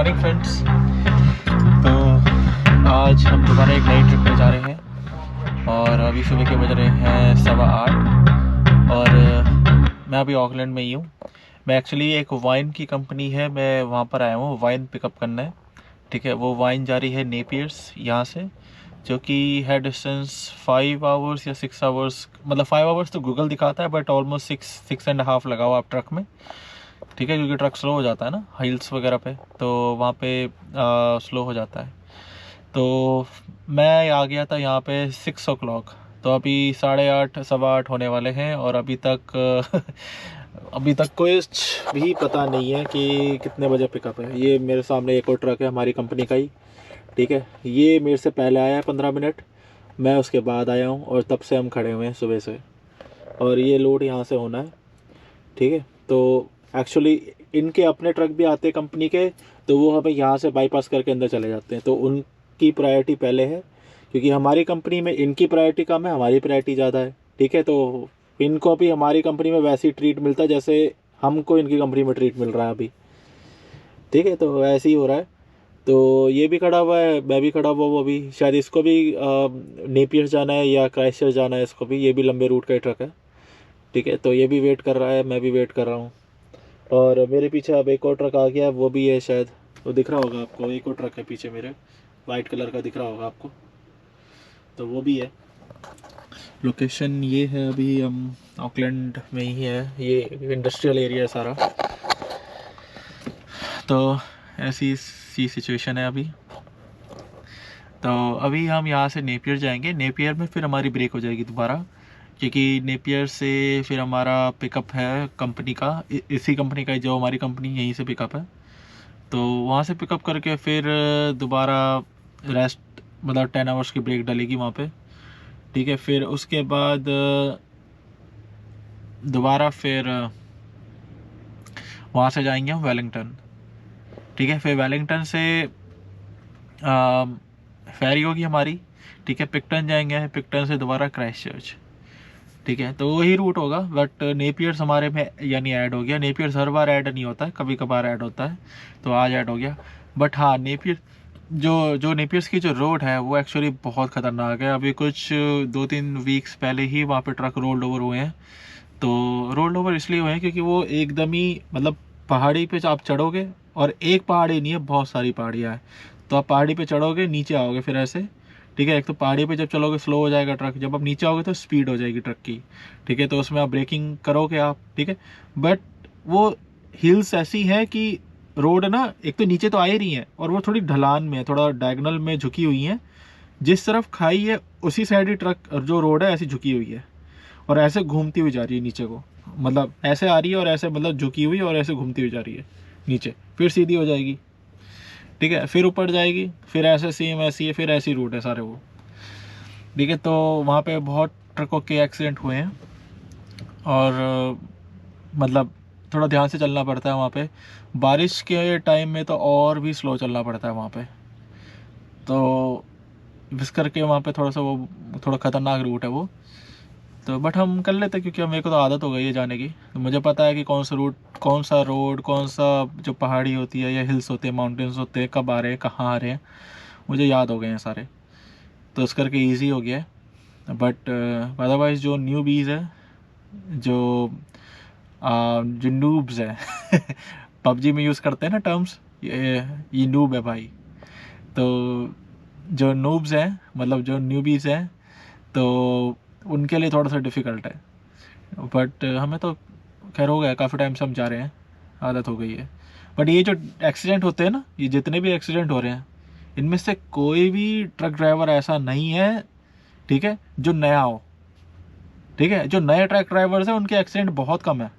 Morning friends. तो आज हम दोबारा एक नई ट्रिप पे जा रहे हैं और अभी सुबह के बज रहे हैं 8:15 और मैं अभी ऑकलैंड में ही हूँ। मैं एक्चुअली एक वाइन की कंपनी है, मैं वहाँ पर आया हूँ वाइन पिकअप करना है। ठीक है, वो वाइन जा रही है नेपियर्स यहाँ से, जो कि है डिस्टेंस 5 आवर्स या 6 आवर्स, मतलब 5 आवर्स तो गूगल दिखाता है बट ऑलमोस्ट 6.5 लगाओ आप ट्रक में। ठीक है, क्योंकि ट्रक स्लो हो जाता है ना हिल्स वगैरह पे, तो वहाँ पे स्लो हो जाता है। तो मैं आ गया था यहाँ पे 6 o'clock, तो अभी 8:30 8:15 होने वाले हैं और अभी तक अभी तक कुछ भी पता नहीं है कि कितने बजे पिकअप है। ये मेरे सामने एक और ट्रक है हमारी कंपनी का ही। ठीक है, ये मेरे से पहले आया है 15 मिनट, मैं उसके बाद आया हूँ और तब से हम खड़े हुए हैं सुबह से, और ये लोड यहाँ से होना है। ठीक है, तो एक्चुअली इनके अपने ट्रक भी आते हैं कंपनी के, तो वो हमें यहाँ से बाईपास करके अंदर चले जाते हैं, तो उनकी प्रायोरिटी पहले है, क्योंकि हमारी कंपनी में इनकी प्रायोरिटी कम है, हमारी प्रायोरिटी ज़्यादा है। ठीक है, तो इनको अभी हमारी कंपनी में वैसे ही ट्रीट मिलता है जैसे हमको इनकी कंपनी में ट्रीट मिल रहा है अभी। ठीक है, तो ऐसे ही हो रहा है। तो ये भी खड़ा हुआ है, मैं भी खड़ा हुआ हूँ अभी, शायद इसको भी नेपियर जाना है या क्राइस्टचर्च जाना है इसको भी, ये भी लंबे रूट का ही ट्रक है। ठीक है, तो ये भी वेट कर रहा है, मैं भी वेट कर रहा हूँ। और मेरे पीछे अब एक और ट्रक आ गया, वो भी है शायद, वो दिख रहा होगा आपको, एक और ट्रक है पीछे मेरे, वाइट कलर का दिख रहा होगा आपको, तो वो भी है। लोकेशन ये है, अभी हम ऑकलैंड में ही है, ये इंडस्ट्रियल एरिया है सारा। तो ऐसी सी सिचुएशन है अभी। तो अभी हम यहाँ से नेपियर जाएंगे, नेपियर में फिर हमारी ब्रेक हो जाएगी दोबारा, क्योंकि नेपियर से फिर हमारा पिकअप है कंपनी का, इसी कंपनी का जो हमारी कंपनी यहीं से पिकअप है। तो वहाँ से पिकअप करके फिर दोबारा रेस्ट, मतलब 10 आवर्स की ब्रेक डलेगी वहाँ पे। ठीक है, फिर उसके बाद दोबारा फिर वहाँ से जाएंगे हम वेलिंगटन। ठीक है, फिर वेलिंगटन से फेरी होगी हमारी। ठीक है, पिक्टन जाएंगे, पिक्टन से दोबारा क्राइस्टचर्च। ठीक है, तो वही रूट होगा, बट नेपियर्स हमारे में यानी ऐड हो गया। नेपियर्स हर बार ऐड नहीं होता है, कभी कभार ऐड होता है, तो आज ऐड हो गया। बट हाँ, नेपियर जो नेपियर्स की जो रोड है वो एक्चुअली बहुत ख़तरनाक है। अभी कुछ 2-3 वीक्स पहले ही वहाँ पे ट्रक रोल्ड ओवर हुए हैं। तो रोल्ड ओवर इसलिए हुए हैं क्योंकि वो एकदम ही, मतलब पहाड़ी पे आप चढ़ोगे, और एक पहाड़ी नहीं है, बहुत सारी पहाड़ियाँ हैं, तो आप पहाड़ी पे चढ़ोगे, नीचे आओगे फिर ऐसे। ठीक है, एक तो पहाड़ी पे जब चलोगे स्लो हो जाएगा ट्रक, जब आप नीचे आओगे तो स्पीड हो जाएगी ट्रक की। ठीक है, तो उसमें आप ब्रेकिंग करोगे आप। ठीक है, बट वो हिल्स ऐसी है कि रोड ना, एक तो नीचे तो आ ही रही है, और वो थोड़ी ढलान में, थोड़ा डायगोनल में झुकी हुई है। जिस तरफ खाई है उसी साइड ही ट्रक जो रोड है ऐसी झुकी हुई है, और ऐसे घूमती हुई जा रही है नीचे को, मतलब ऐसे आ रही है और ऐसे, मतलब झुकी हुई और ऐसे घूमती हुई जा रही है नीचे, फिर सीधी हो जाएगी। ठीक है, फिर ऊपर जाएगी, फिर ऐसे सेम ऐसी है, फिर ऐसी रूट है सारे वो। ठीक है, तो वहाँ पे बहुत ट्रकों के एक्सीडेंट हुए हैं, और मतलब थोड़ा ध्यान से चलना पड़ता है वहाँ पे। बारिश के टाइम में तो और भी स्लो चलना पड़ता है वहाँ पे, तो इस करके वहाँ पे थोड़ा सा वो थोड़ा ख़तरनाक रूट है वो। तो बट हम कर लेते हैं, क्योंकि मेरे को तो आदत हो गई है जाने की, तो मुझे पता है कि कौन सा रूट, कौन सा रोड, कौन सा जो पहाड़ी होती है या हिल्स होते हैं, माउंटेन्स होते हैं, कब आ रहे हैं, कहाँ आ रहे हैं, मुझे याद हो गए हैं सारे, तो इस करके ईजी हो गया है। बट अदरवाइज़ जो न्यू बीज है, जो जो नूब्स है पबजी में यूज़ करते हैं ना टर्म्स, ये नूब है भाई। तो जो नूब्स हैं, मतलब जो न्यूबीज़ हैं, तो उनके लिए थोड़ा सा डिफ़िकल्ट है, बट हमें तो खैर हो गया, काफ़ी टाइम से हम जा रहे हैं, आदत हो गई है। बट ये जो एक्सीडेंट होते हैं ना, ये जितने भी एक्सीडेंट हो रहे हैं, इनमें से कोई भी ट्रक ड्राइवर ऐसा नहीं है, ठीक है, जो नया हो। ठीक है, जो नए ट्रक ड्राइवर्स हैं उनके एक्सीडेंट बहुत कम है।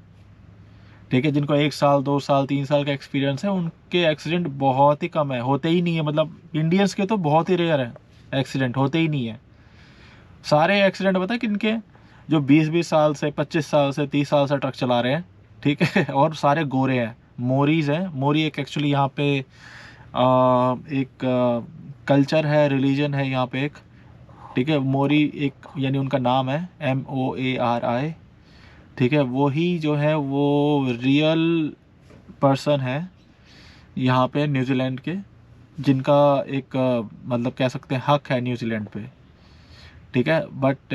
ठीक है, जिनको 1 साल 2 साल 3 साल का एक्सपीरियंस है, उनके एक्सीडेंट बहुत ही कम है, होते ही नहीं है। मतलब इंडियंस के तो बहुत ही रेयर है, एक्सीडेंट होते ही नहीं है। सारे एक्सीडेंट पता है किनके हैं? जो 20-20 साल से, 25 साल से, 30 साल से ट्रक चला रहे हैं। ठीक है और सारे गोरे हैं, मोरीज हैं। मोरी एक एक्चुअली यहाँ पे एक कल्चर है, रिलीजन है यहाँ पे एक। ठीक है, मोरी एक यानी उनका नाम है MOARI। ठीक है, वो ही जो है वो रियल पर्सन है यहाँ पे न्यूजीलैंड के, जिनका एक मतलब कह सकते हैं हक है न्यूजीलैंड पे, ठीक है। बट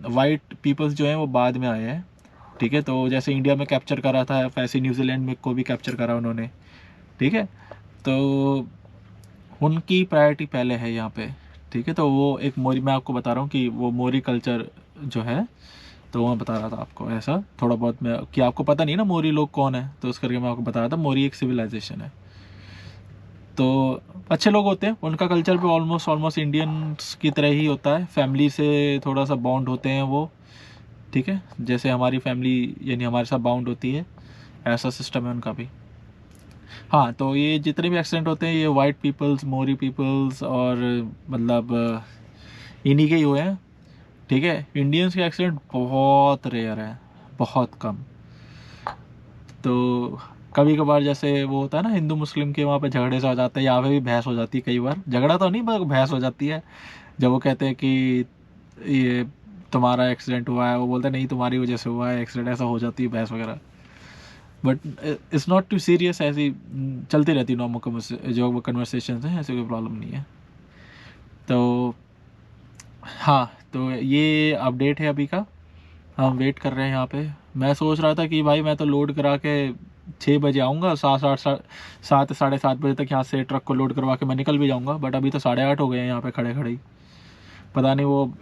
वाइट पीपल्स जो हैं वो बाद में आए हैं, ठीक है। तो जैसे इंडिया में कैप्चर करा था वैसे न्यूजीलैंड में को भी कैप्चर करा उन्होंने, ठीक है। तो उनकी प्रायोरिटी पहले है यहाँ पे, ठीक है। तो वो एक मोरी, मैं आपको बता रहा हूँ कि वो मोरी कल्चर जो है, तो मैं बता रहा था आपको ऐसा थोड़ा बहुत, मैं कि आपको पता नहीं ना मोरी लोग कौन है, तो उस करके मैं आपको बता रहा था मोरी एक सिविलाइजेशन है। तो अच्छे लोग होते हैं, उनका कल्चर भी ऑलमोस्ट ऑलमोस्ट इंडियंस की तरह ही होता है, फैमिली से थोड़ा सा बाउंड होते हैं वो, ठीक है। जैसे हमारी फैमिली यानी हमारे साथ बाउंड होती है, ऐसा सिस्टम है उनका भी। हाँ, तो ये जितने भी एक्सीडेंट होते हैं ये वाइट पीपल्स, मोरी पीपल्स और मतलब इन्हीं के ही हुए हैं, ठीक है। इंडियंस के एक्सीडेंट बहुत रेयर है, बहुत कम। तो कभी कभार जैसे वो होता है ना हिंदू मुस्लिम के, वहाँ पे झगड़े से हो जाते हैं, यहाँ पे भी बहस हो जाती है कई बार, झगड़ा तो नहीं पर बहस हो जाती है। जब वो कहते हैं कि ये तुम्हारा एक्सीडेंट हुआ है, वो बोलते हैं नहीं तुम्हारी वजह से हुआ है एक्सीडेंट, ऐसा हो जाती है बहस वगैरह। But it's not too serious, ऐसी चलती रहती नॉर्मल जो वो कन्वर्सेशन है, ऐसे कोई प्रॉब्लम नहीं है। तो हाँ, तो ये अपडेट है अभी का, हम वेट कर रहे हैं यहाँ पे। मैं सोच रहा था कि भाई मैं तो लोड करा के 6 बजे आऊँगा, 7 साढ़े 7 बजे तक यहाँ से ट्रक को लोड करवा के मैं निकल भी जाऊँगा, बट अभी तो 8:30 हो गए हैं यहाँ पे खड़े खड़े ही। पता नहीं वो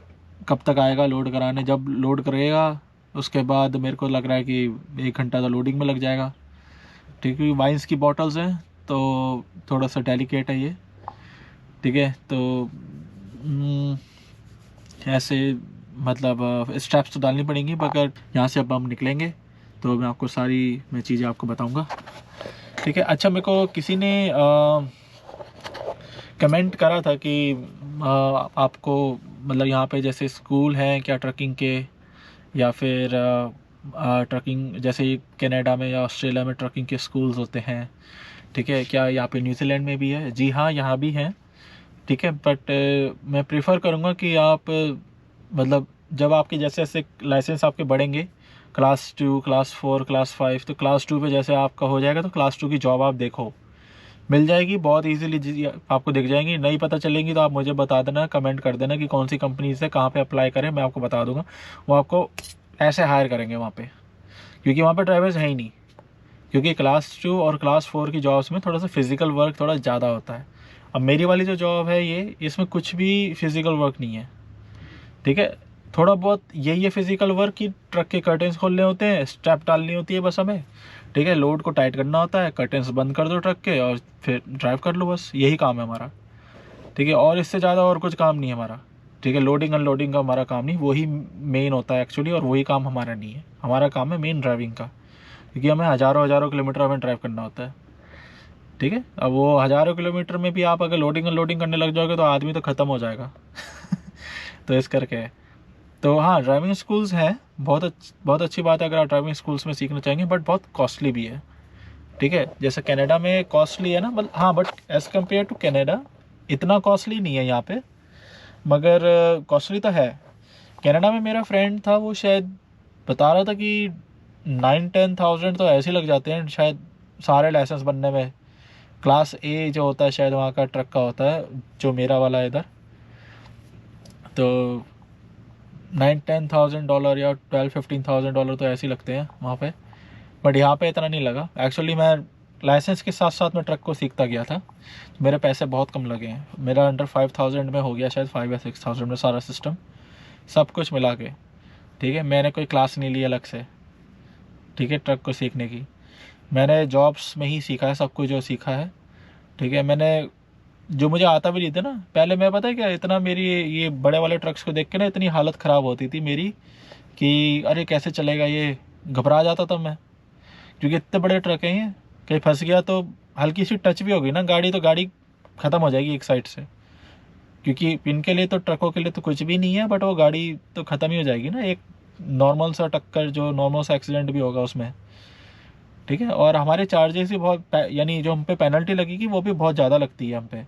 कब तक आएगा लोड कराने, जब लोड करेगा उसके बाद मेरे को लग रहा है कि 1 घंटा तो लोडिंग में लग जाएगा, ठीक है। वाइन्स की बॉटल्स हैं तो थोड़ा सा डेलिकेट है ये, ठीक है। तो ऐसे मतलब स्टेप्स तो डालनी पड़ेंगी, मगर यहाँ से अब हम निकलेंगे तो मैं आपको सारी मैं चीज़ें आपको बताऊँगा, ठीक है। अच्छा, मेरे को किसी ने कमेंट करा था कि आपको मतलब यहाँ पे जैसे स्कूल हैं क्या ट्रकिंग के, या फिर ट्रकिंग जैसे कनाडा में या ऑस्ट्रेलिया में ट्रकिंग के स्कूल्स होते हैं, ठीक है, क्या यहाँ पे न्यूजीलैंड में भी है? जी हाँ, यहाँ भी हैं, ठीक है। बट मैं प्रेफर करूँगा कि आप मतलब जब आपके जैसे जैसे लाइसेंस आपके बढ़ेंगे, क्लास 2, क्लास 4, क्लास 5, तो क्लास 2 पे जैसे आपका हो जाएगा तो क्लास 2 की जॉब आप देखो, मिल जाएगी बहुत इजीली, आपको दिख जाएंगी। नहीं पता चलेंगी तो आप मुझे बता देना, कमेंट कर देना कि कौन सी कंपनी से कहाँ पे अप्लाई करें, मैं आपको बता दूंगा। वो आपको ऐसे हायर करेंगे वहाँ पे, क्योंकि वहाँ पे ड्राइवर्स हैं ही नहीं, क्योंकि क्लास 2 और क्लास 4 की जॉब्स में थोड़ा सा फिजिकल वर्क थोड़ा ज़्यादा होता है। अब मेरी वाली जो जॉब है ये, इसमें कुछ भी फिजिकल वर्क नहीं है, ठीक है। थोड़ा बहुत यही है फिजिकल वर्क की, ट्रक के कर्टेंस खोलने होते हैं, स्ट्रैप डालनी होती है बस हमें, ठीक है। लोड को टाइट करना होता है, कर्टेंस बंद कर दो ट्रक के और फिर ड्राइव कर लो, बस यही काम है हमारा, ठीक है। और इससे ज़्यादा और कुछ काम नहीं है हमारा, ठीक है। लोडिंग अनलोडिंग का हमारा काम नहीं, वही मेन होता है एक्चुअली, और वही काम हमारा नहीं है। हमारा काम है मेन ड्राइविंग का, क्योंकि हमें हज़ारों हज़ारों किलोमीटर हमें ड्राइव करना होता है, ठीक है। अब वो हज़ारों किलोमीटर में भी आप अगर लोडिंग अनलोडिंग करने लग जाओगे तो आदमी तो ख़त्म हो जाएगा तो इस करके, तो हाँ, ड्राइविंग स्कूल्स हैं, बहुत अच्छी बात है अगर आप ड्राइविंग स्कूल्स में सीखना चाहेंगे, बट बहुत कॉस्टली भी है, ठीक है। जैसे कनाडा में कॉस्टली है ना, मतलब हाँ, but as compare to Canada इतना कॉस्टली नहीं है यहाँ पे, मगर कॉस्टली तो है। कनाडा में मेरा फ्रेंड था, वो शायद बता रहा था कि 9-10,000 तो ऐसे ही लग जाते हैं शायद सारे लाइसेंस बनने में। क्लास ए जो होता है शायद वहाँ का ट्रक का होता है, जो मेरा वाला है इधर, तो $9-10,000 या $12-15,000 तो ऐसे ही लगते हैं वहाँ पे। बट यहाँ पे इतना नहीं लगा एक्चुअली, मैं लाइसेंस के साथ साथ मैं ट्रक को सीखता गया था, मेरे पैसे बहुत कम लगे हैं, मेरा अंडर 5,000 में हो गया शायद, 5 या 6,000 में सारा सिस्टम सब कुछ मिला के, ठीक है। मैंने कोई क्लास नहीं ली अलग से, ठीक है, ट्रक को सीखने की। मैंने जॉब्स में ही सीखा है सब कुछ जो सीखा है, ठीक है। मैंने जो मुझे आता भी नहीं था ना पहले, मैं पता है क्या, इतना मेरी ये बड़े वाले ट्रक्स को देख के ना इतनी हालत ख़राब होती थी मेरी कि अरे कैसे चलेगा ये, घबरा जाता था मैं, क्योंकि इतने बड़े ट्रक हैं ये, कहीं फंस गया तो हल्की सी टच भी होगी ना गाड़ी तो गाड़ी ख़त्म हो जाएगी एक साइड से, क्योंकि इनके लिए तो ट्रकों के लिए तो कुछ भी नहीं है, बट वो गाड़ी तो ख़त्म ही हो जाएगी ना, एक नॉर्मल सा टक्कर जो नॉर्मल सा एक्सीडेंट भी होगा उसमें, ठीक है। और हमारे चार्जेस भी बहुत, यानी जो हम पे पेनल्टी लगेगी वो भी बहुत ज़्यादा लगती है हम पे,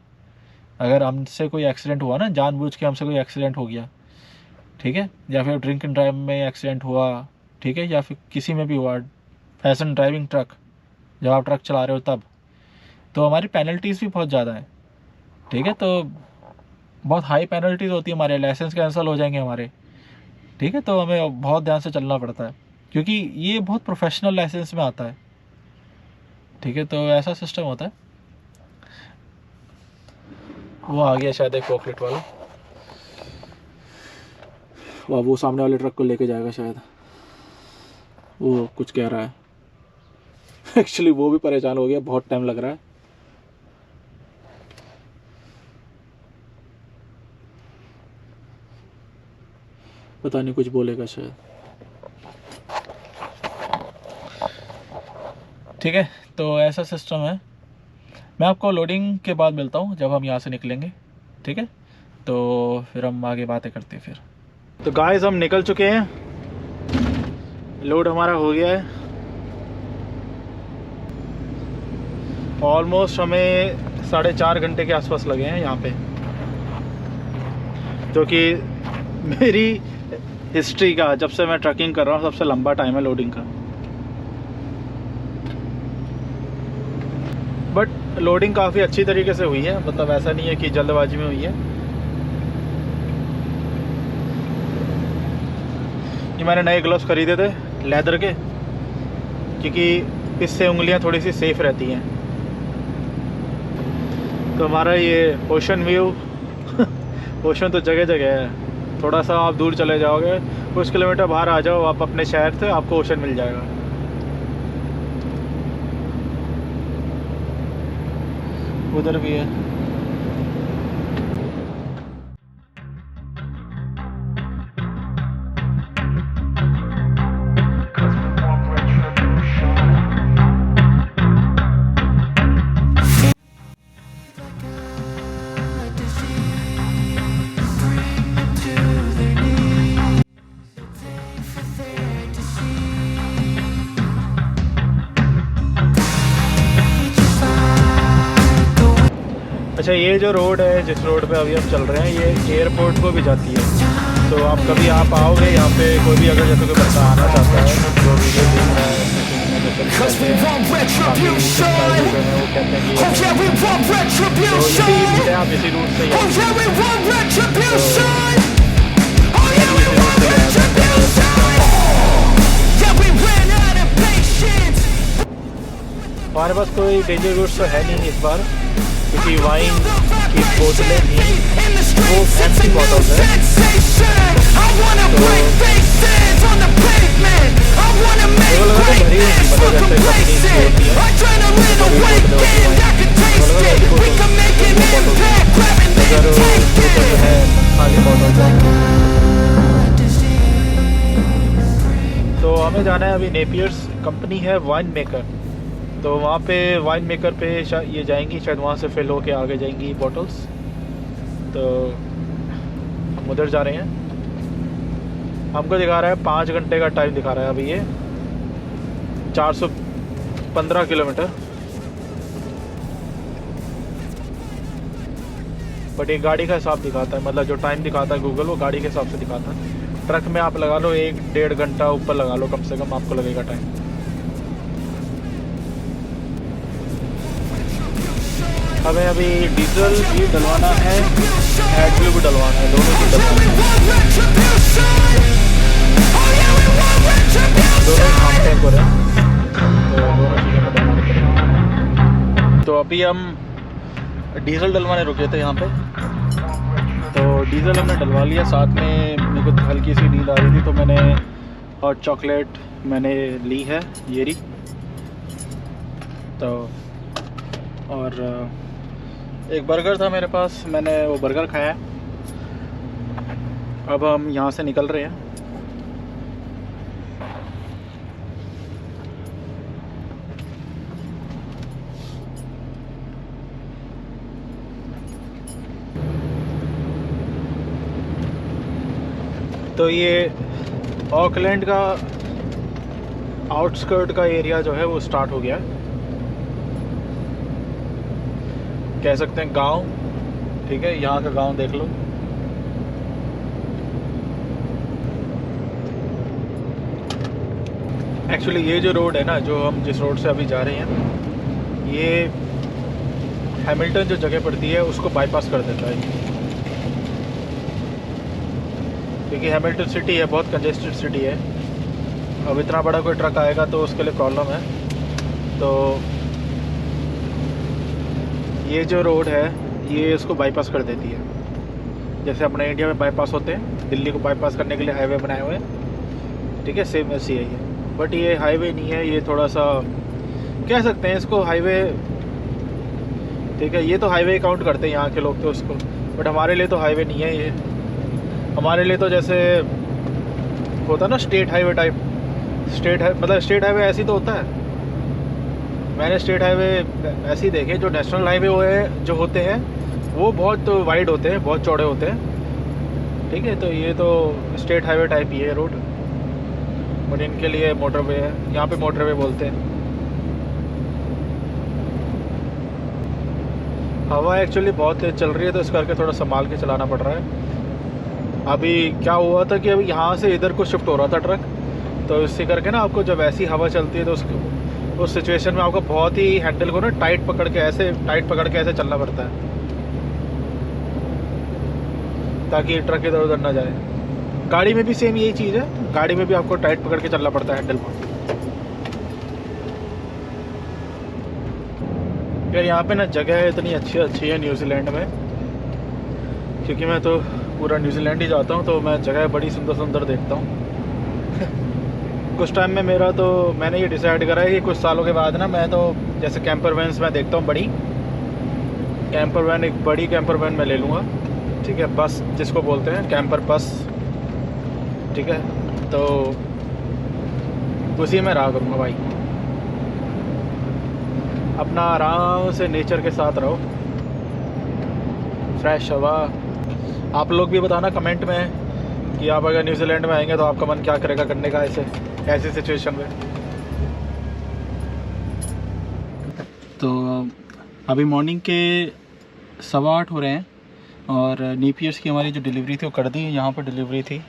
अगर हमसे कोई एक्सीडेंट हुआ ना, जानबूझ के हमसे कोई एक्सीडेंट हो गया, ठीक है, या फिर ड्रिंक एंड ड्राइव में एक्सीडेंट हुआ, ठीक है, या फिर किसी में भी हुआ, फैशन ड्राइविंग ट्रक, जब आप ट्रक चला रहे हो तब, तो हमारी पेनल्टीज़ भी बहुत ज़्यादा है, ठीक है। तो बहुत हाई पेनल्टीज़ होती है, हमारे लाइसेंस कैंसिल हो जाएंगे हमारे, ठीक है। तो हमें बहुत ध्यान से चलना पड़ता है क्योंकि ये बहुत प्रोफेशनल लाइसेंस में आता है, ठीक है। तो ऐसा सिस्टम होता है। वो आ गया शायद एक पॉकलेट वाला, वो सामने वाले ट्रक को लेके जाएगा शायद, वो कुछ कह रहा है। एक्चुअली वो भी परेशान हो गया, बहुत टाइम लग रहा है। पता नहीं कुछ बोलेगा शायद, ठीक है। तो ऐसा सिस्टम है। मैं आपको लोडिंग के बाद मिलता हूँ जब हम यहाँ से निकलेंगे, ठीक है। तो फिर हम आगे बातें करते हैं फिर। तो गाइस हम निकल चुके हैं, लोड हमारा हो गया है। ऑलमोस्ट हमें 4.5 घंटे के आसपास लगे हैं यहाँ पे, जो कि मेरी हिस्ट्री का, जब से मैं ट्रकिंग कर रहा हूँ, सबसे लंबा टाइम है लोडिंग का। बट लोडिंग काफ़ी अच्छी तरीके से हुई है, मतलब ऐसा नहीं है कि जल्दबाजी में हुई है। ये मैंने नए ग्लव्स खरीदे थे लेदर के, क्योंकि इससे उंगलियां थोड़ी सी सेफ रहती हैं। तो हमारा ये ओशन व्यू ओशन तो जगह जगह है। थोड़ा सा आप दूर चले जाओगे, कुछ किलोमीटर बाहर आ जाओ आप अपने शहर से, आपको ओशन मिल जाएगा। उधर भी है। अच्छा, ये जो रोड है, जिस रोड पे अभी हम चल रहे हैं, ये एयरपोर्ट को भी जाती है। तो आप कभी आप आओगे यहाँ पे, कोई भी अगर जैसे कोई बंदा आना चाहता है, जो वीडियो देख रहा है, वो कहते हैं कि आप इसी रूट से हमारे पास कोई डेंजर रूट्स तो है नहीं इस बार, क्योंकि वाइन की बोतलें थी, वो एम्प्टी बॉटल्स है। तो हमें जाना है अभी, नेपियर्स कंपनी है वाइन मेकर, तो वहाँ पे वाइन मेकर पे ये जाएंगी शायद, वहाँ से फिल होके आगे जाएंगी बॉटल्स। तो हम उधर जा रहे हैं। हमको दिखा रहा है 5 घंटे का टाइम दिखा रहा है अभी, ये 415 किलोमीटर। बट एक गाड़ी का हिसाब दिखाता है, मतलब जो टाइम दिखाता है गूगल, वो गाड़ी के हिसाब से दिखाता है। ट्रक में आप लगा लो 1-1.5 घंटा ऊपर लगा लो, कम से कम आपको लगेगा टाइम। हमें अभी डीजल भी डलवाना है, एडब्ल्यू भी डलवाना है, दोनों चीज़ डलवाना है, दोनों काम टाइम पर है, तो दोनों चीज़ें डलवानी पड़ेंगी। तो अभी हम डीजल डलवाने रुके थे यहाँ पे, तो डीजल हमने डलवा लिया। साथ में मेरे को हल्की सी नींद आ रही थी, तो मैंने हॉट चॉकलेट मैंने ली है ये रही, तो और एक बर्गर था मेरे पास, मैंने वो बर्गर खाया। अब हम यहाँ से निकल रहे हैं। तो ये ऑकलैंड का आउटस्कर्ट का एरिया जो है वो स्टार्ट हो गया, कह सकते हैं गांव, ठीक है। यहाँ का गांव देख लो। एक्चुअली ये जो रोड है ना, जो हम जिस रोड से अभी जा रहे हैं, ये हैमिल्टन जो जगह पड़ती है उसको बाईपास कर देता है, क्योंकि हैमिल्टन सिटी है, बहुत कंजेस्टेड सिटी है। अब इतना बड़ा कोई ट्रक आएगा तो उसके लिए प्रॉब्लम है। तो ये जो रोड है ये इसको बाईपास कर देती है, जैसे अपने इंडिया में बाईपास होते हैं, दिल्ली को बाईपास करने के लिए हाईवे बनाए हुए हैं, ठीक है, सेम ऐसी है ये। बट ये हाईवे नहीं है, ये थोड़ा सा कह सकते हैं इसको हाईवे, ठीक है। ये तो हाईवे काउंट करते हैं यहाँ के लोग तो उसको, बट हमारे लिए तो हाईवे नहीं है ये। हमारे लिए तो जैसे होता ना स्टेट हाईवे टाइप, मतलब स्टेट हाईवे ऐसी तो होता है। मैंने स्टेट हाईवे ऐसे ही देखे, जो नेशनल हाईवे हुए जो होते हैं वो बहुत वाइड होते हैं, बहुत चौड़े होते हैं, ठीक है। तो ये तो स्टेट हाईवे टाइप ही है रोड, बट इनके लिए मोटरवे है, यहाँ पे मोटरवे बोलते हैं। हवा एक्चुअली बहुत तेज़ चल रही है तो इस करके थोड़ा संभाल के चलाना पड़ रहा है। अभी क्या हुआ था कि अभी यहाँ से इधर को शिफ्ट हो रहा था ट्रक, तो इससे करके ना आपको जब ऐसी हवा चलती है तो उस सिचुएशन में आपको बहुत ही हैंडल को ना टाइट पकड़ के ऐसे चलना पड़ता है, ताकि ट्रक इधर उधर ना जाए। गाड़ी में भी सेम यही चीज़ है, गाड़ी में भी आपको टाइट पकड़ के चलना पड़ता है हैंडल को। यार यहाँ पे ना जगह इतनी अच्छी है न्यूजीलैंड में, क्योंकि मैं तो पूरा न्यूजीलैंड ही जाता हूँ, तो मैं जगह बड़ी सुंदर देखता हूँ। कुछ टाइम में मैंने ये डिसाइड करा है कि कुछ सालों के बाद ना मैं तो जैसे कैंपर वैन्स मैं देखता हूँ, एक बड़ी कैंपर वैन मैं ले लूँगा, ठीक है, बस जिसको बोलते हैं कैंपर बस, ठीक है। तो उसी में रहा करूँगा भाई, अपना आराम से नेचर के साथ रहो, फ्रेश हवा। आप लोग भी बताना कमेंट में कि आप अगर न्यूजीलैंड में आएंगे तो आपका मन क्या करेगा करने का ऐसे सिचुएशन में। तो अभी मॉर्निंग के 8:15 हो रहे हैं और नेपियर्स की हमारी जो डिलीवरी थी वो कर दी। यहाँ पर डिलीवरी थी,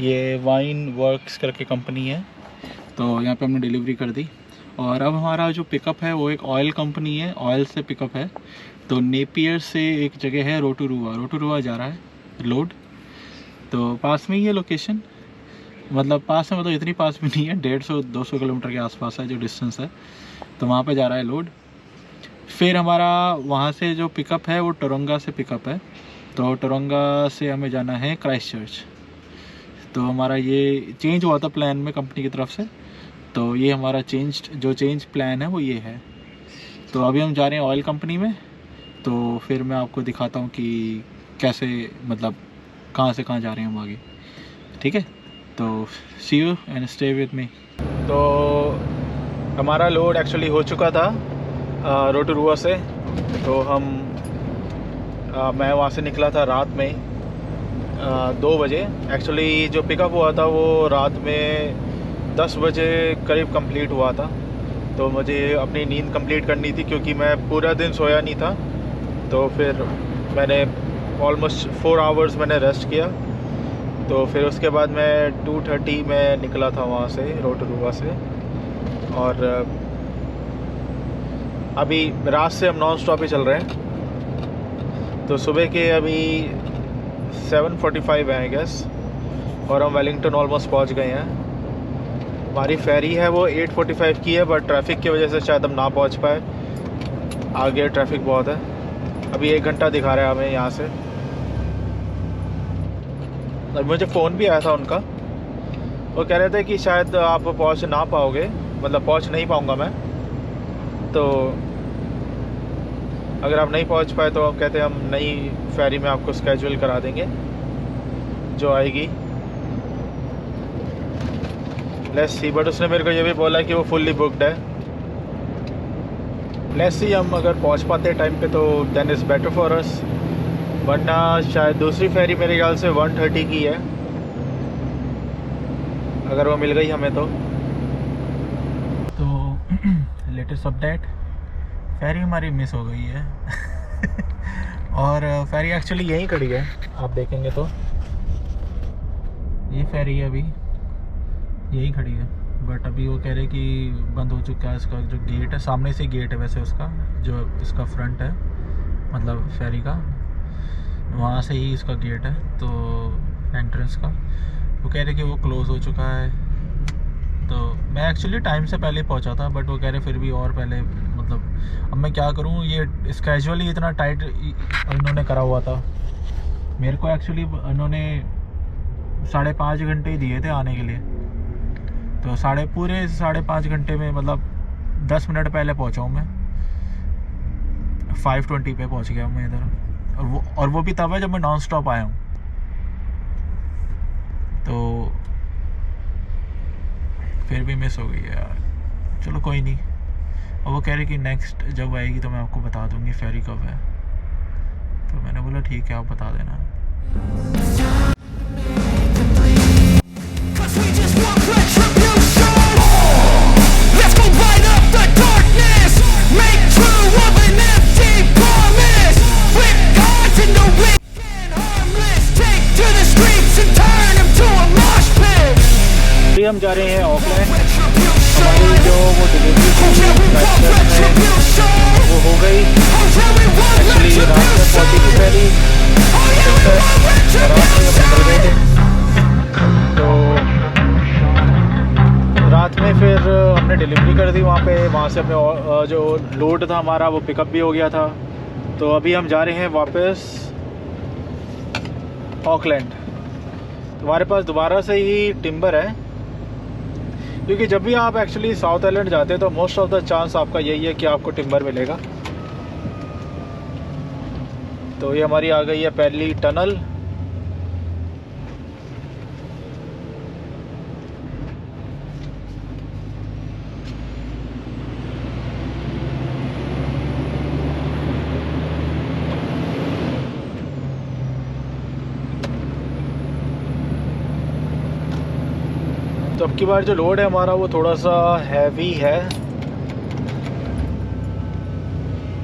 ये वाइन वर्क्स करके कंपनी है, तो यहाँ पे हमने डिलीवरी कर दी। और अब हमारा जो पिकअप है वो एक ऑयल कंपनी है, ऑयल से पिकअप है। तो नेपियर से एक जगह है रोटोरुआ जा रहा है लोड, तो पास में ही है लोकेशन, मतलब पास में, मतलब इतनी पास में नहीं है, 150-200 किलोमीटर के आसपास है जो डिस्टेंस है, तो वहाँ पे जा रहा है लोड। फिर हमारा वहाँ से जो पिकअप है वो टोरंगा से पिकअप है, तो टोरंगा से हमें जाना है क्राइस्टचर्च। तो हमारा ये चेंज हुआ था प्लान में कंपनी की तरफ से, तो ये हमारा चेंज प्लान है वो ये है। तो अभी हम जा रहे हैं ऑयल कंपनी में, तो फिर मैं आपको दिखाता हूँ कि कैसे, मतलब कहाँ से कहाँ जा रहे हैं हम आगे, ठीक है। तो see you and stay with me. तो हमारा लोड एक्चुअली हो चुका था रोटोरुआ से, तो मैं वहाँ से निकला था रात में 2 बजे। एक्चुअली जो पिकअप हुआ था वो रात में 10 बजे करीब कंप्लीट हुआ था, तो मुझे अपनी नींद कंप्लीट करनी थी क्योंकि मैं पूरा दिन सोया नहीं था। तो फिर मैंने ऑलमोस्ट 4 आवर्स मैंने रेस्ट किया, तो फिर उसके बाद मैं 2:30 में निकला था वहाँ से रोटोरुआ से। और अभी रात से हम नॉन स्टॉप ही चल रहे हैं, तो सुबह के अभी 7:45 हैं आई गेस, और हम वेलिंगटन ऑलमोस्ट पहुँच गए हैं। हमारी फेरी है वो 8:45 की है, बट ट्रैफिक की वजह से शायद हम ना पहुँच पाए, आगे ट्रैफिक बहुत है। अभी 1 घंटा दिखा रहा है हमें यहाँ से। और मुझे फ़ोन भी आया था उनका, वो कह रहे थे कि शायद आप पहुँच ना पाओगे, मतलब पहुँच नहीं पाऊँगा मैं, तो अगर आप नहीं पहुँच पाए तो हम कहते हैं हम नई फेरी में आपको स्केड्यूल करा देंगे जो आएगी। लेट्स सी, बट उसने मेरे को ये भी बोला कि वो फुल्ली बुकड है। लेट्स सी, हम अगर पहुंच पाते टाइम पे तो then is better for us, वरना शायद दूसरी फेरी मेरे ख्याल से 1:30 की है, अगर वो मिल गई हमें तो लेटेस्ट अपडेट, फेरी हमारी मिस हो गई है और फेरी एक्चुअली यहीं खड़ी है, आप देखेंगे तो ये फेरी अभी यही खड़ी है। बट अभी वो कह रहे कि बंद हो चुका है इसका जो गेट है, सामने से गेट है वैसे उसका, जो इसका फ्रंट है मतलब फेरी का, वहाँ से ही इसका गेट है तो एंट्रेंस का, वो कह रहे कि वो क्लोज़ हो चुका है। तो मैं एक्चुअली टाइम से पहले पहुंचा था, बट वो कह रहे फिर भी और पहले, मतलब अब मैं क्या करूं, ये स्केजुअली इतना टाइट इन्होंने करा हुआ था। मेरे को एक्चुअली इन्होंने 5.5 घंटे ही दिए थे आने के लिए, तो पूरे 5.5 घंटे में मतलब 10 मिनट पहले पहुंचा हूँ मैं, 5:20 पे पहुंच गया मैं इधर, और वो भी तब है जब मैं नॉन स्टॉप आया हूँ। तो फिर भी मिस हो गई है यार, चलो कोई नहीं। और वो कह रहे कि नेक्स्ट जब आएगी तो मैं आपको बता दूंगी फेरी कब है, तो मैंने बोला ठीक है आप बता देना। हम जा रहे हैं ऑकलैंड, हमारी जो वो डिलीवरी थी वो हो गई। एक्चुअली रात में पहुंची थी फेरी, रात में निकल गए थे, तो रात में फिर हमने डिलीवरी कर दी वहाँ पे। वहाँ से अपने जो लोड था हमारा वो पिकअप भी हो गया था। तो अभी हम जा रहे हैं वापस ऑकलैंड। हमारे पास दोबारा से ही टिम्बर है, क्योंकि जब भी आप एक्चुअली साउथ आइलैंड जाते हैं तो मोस्ट ऑफ द चांस आपका यही है कि आपको टिम्बर मिलेगा। तो ये हमारी आ गई है पहली टनल। तो अब की बार जो लोड है हमारा वो थोड़ा सा हैवी है,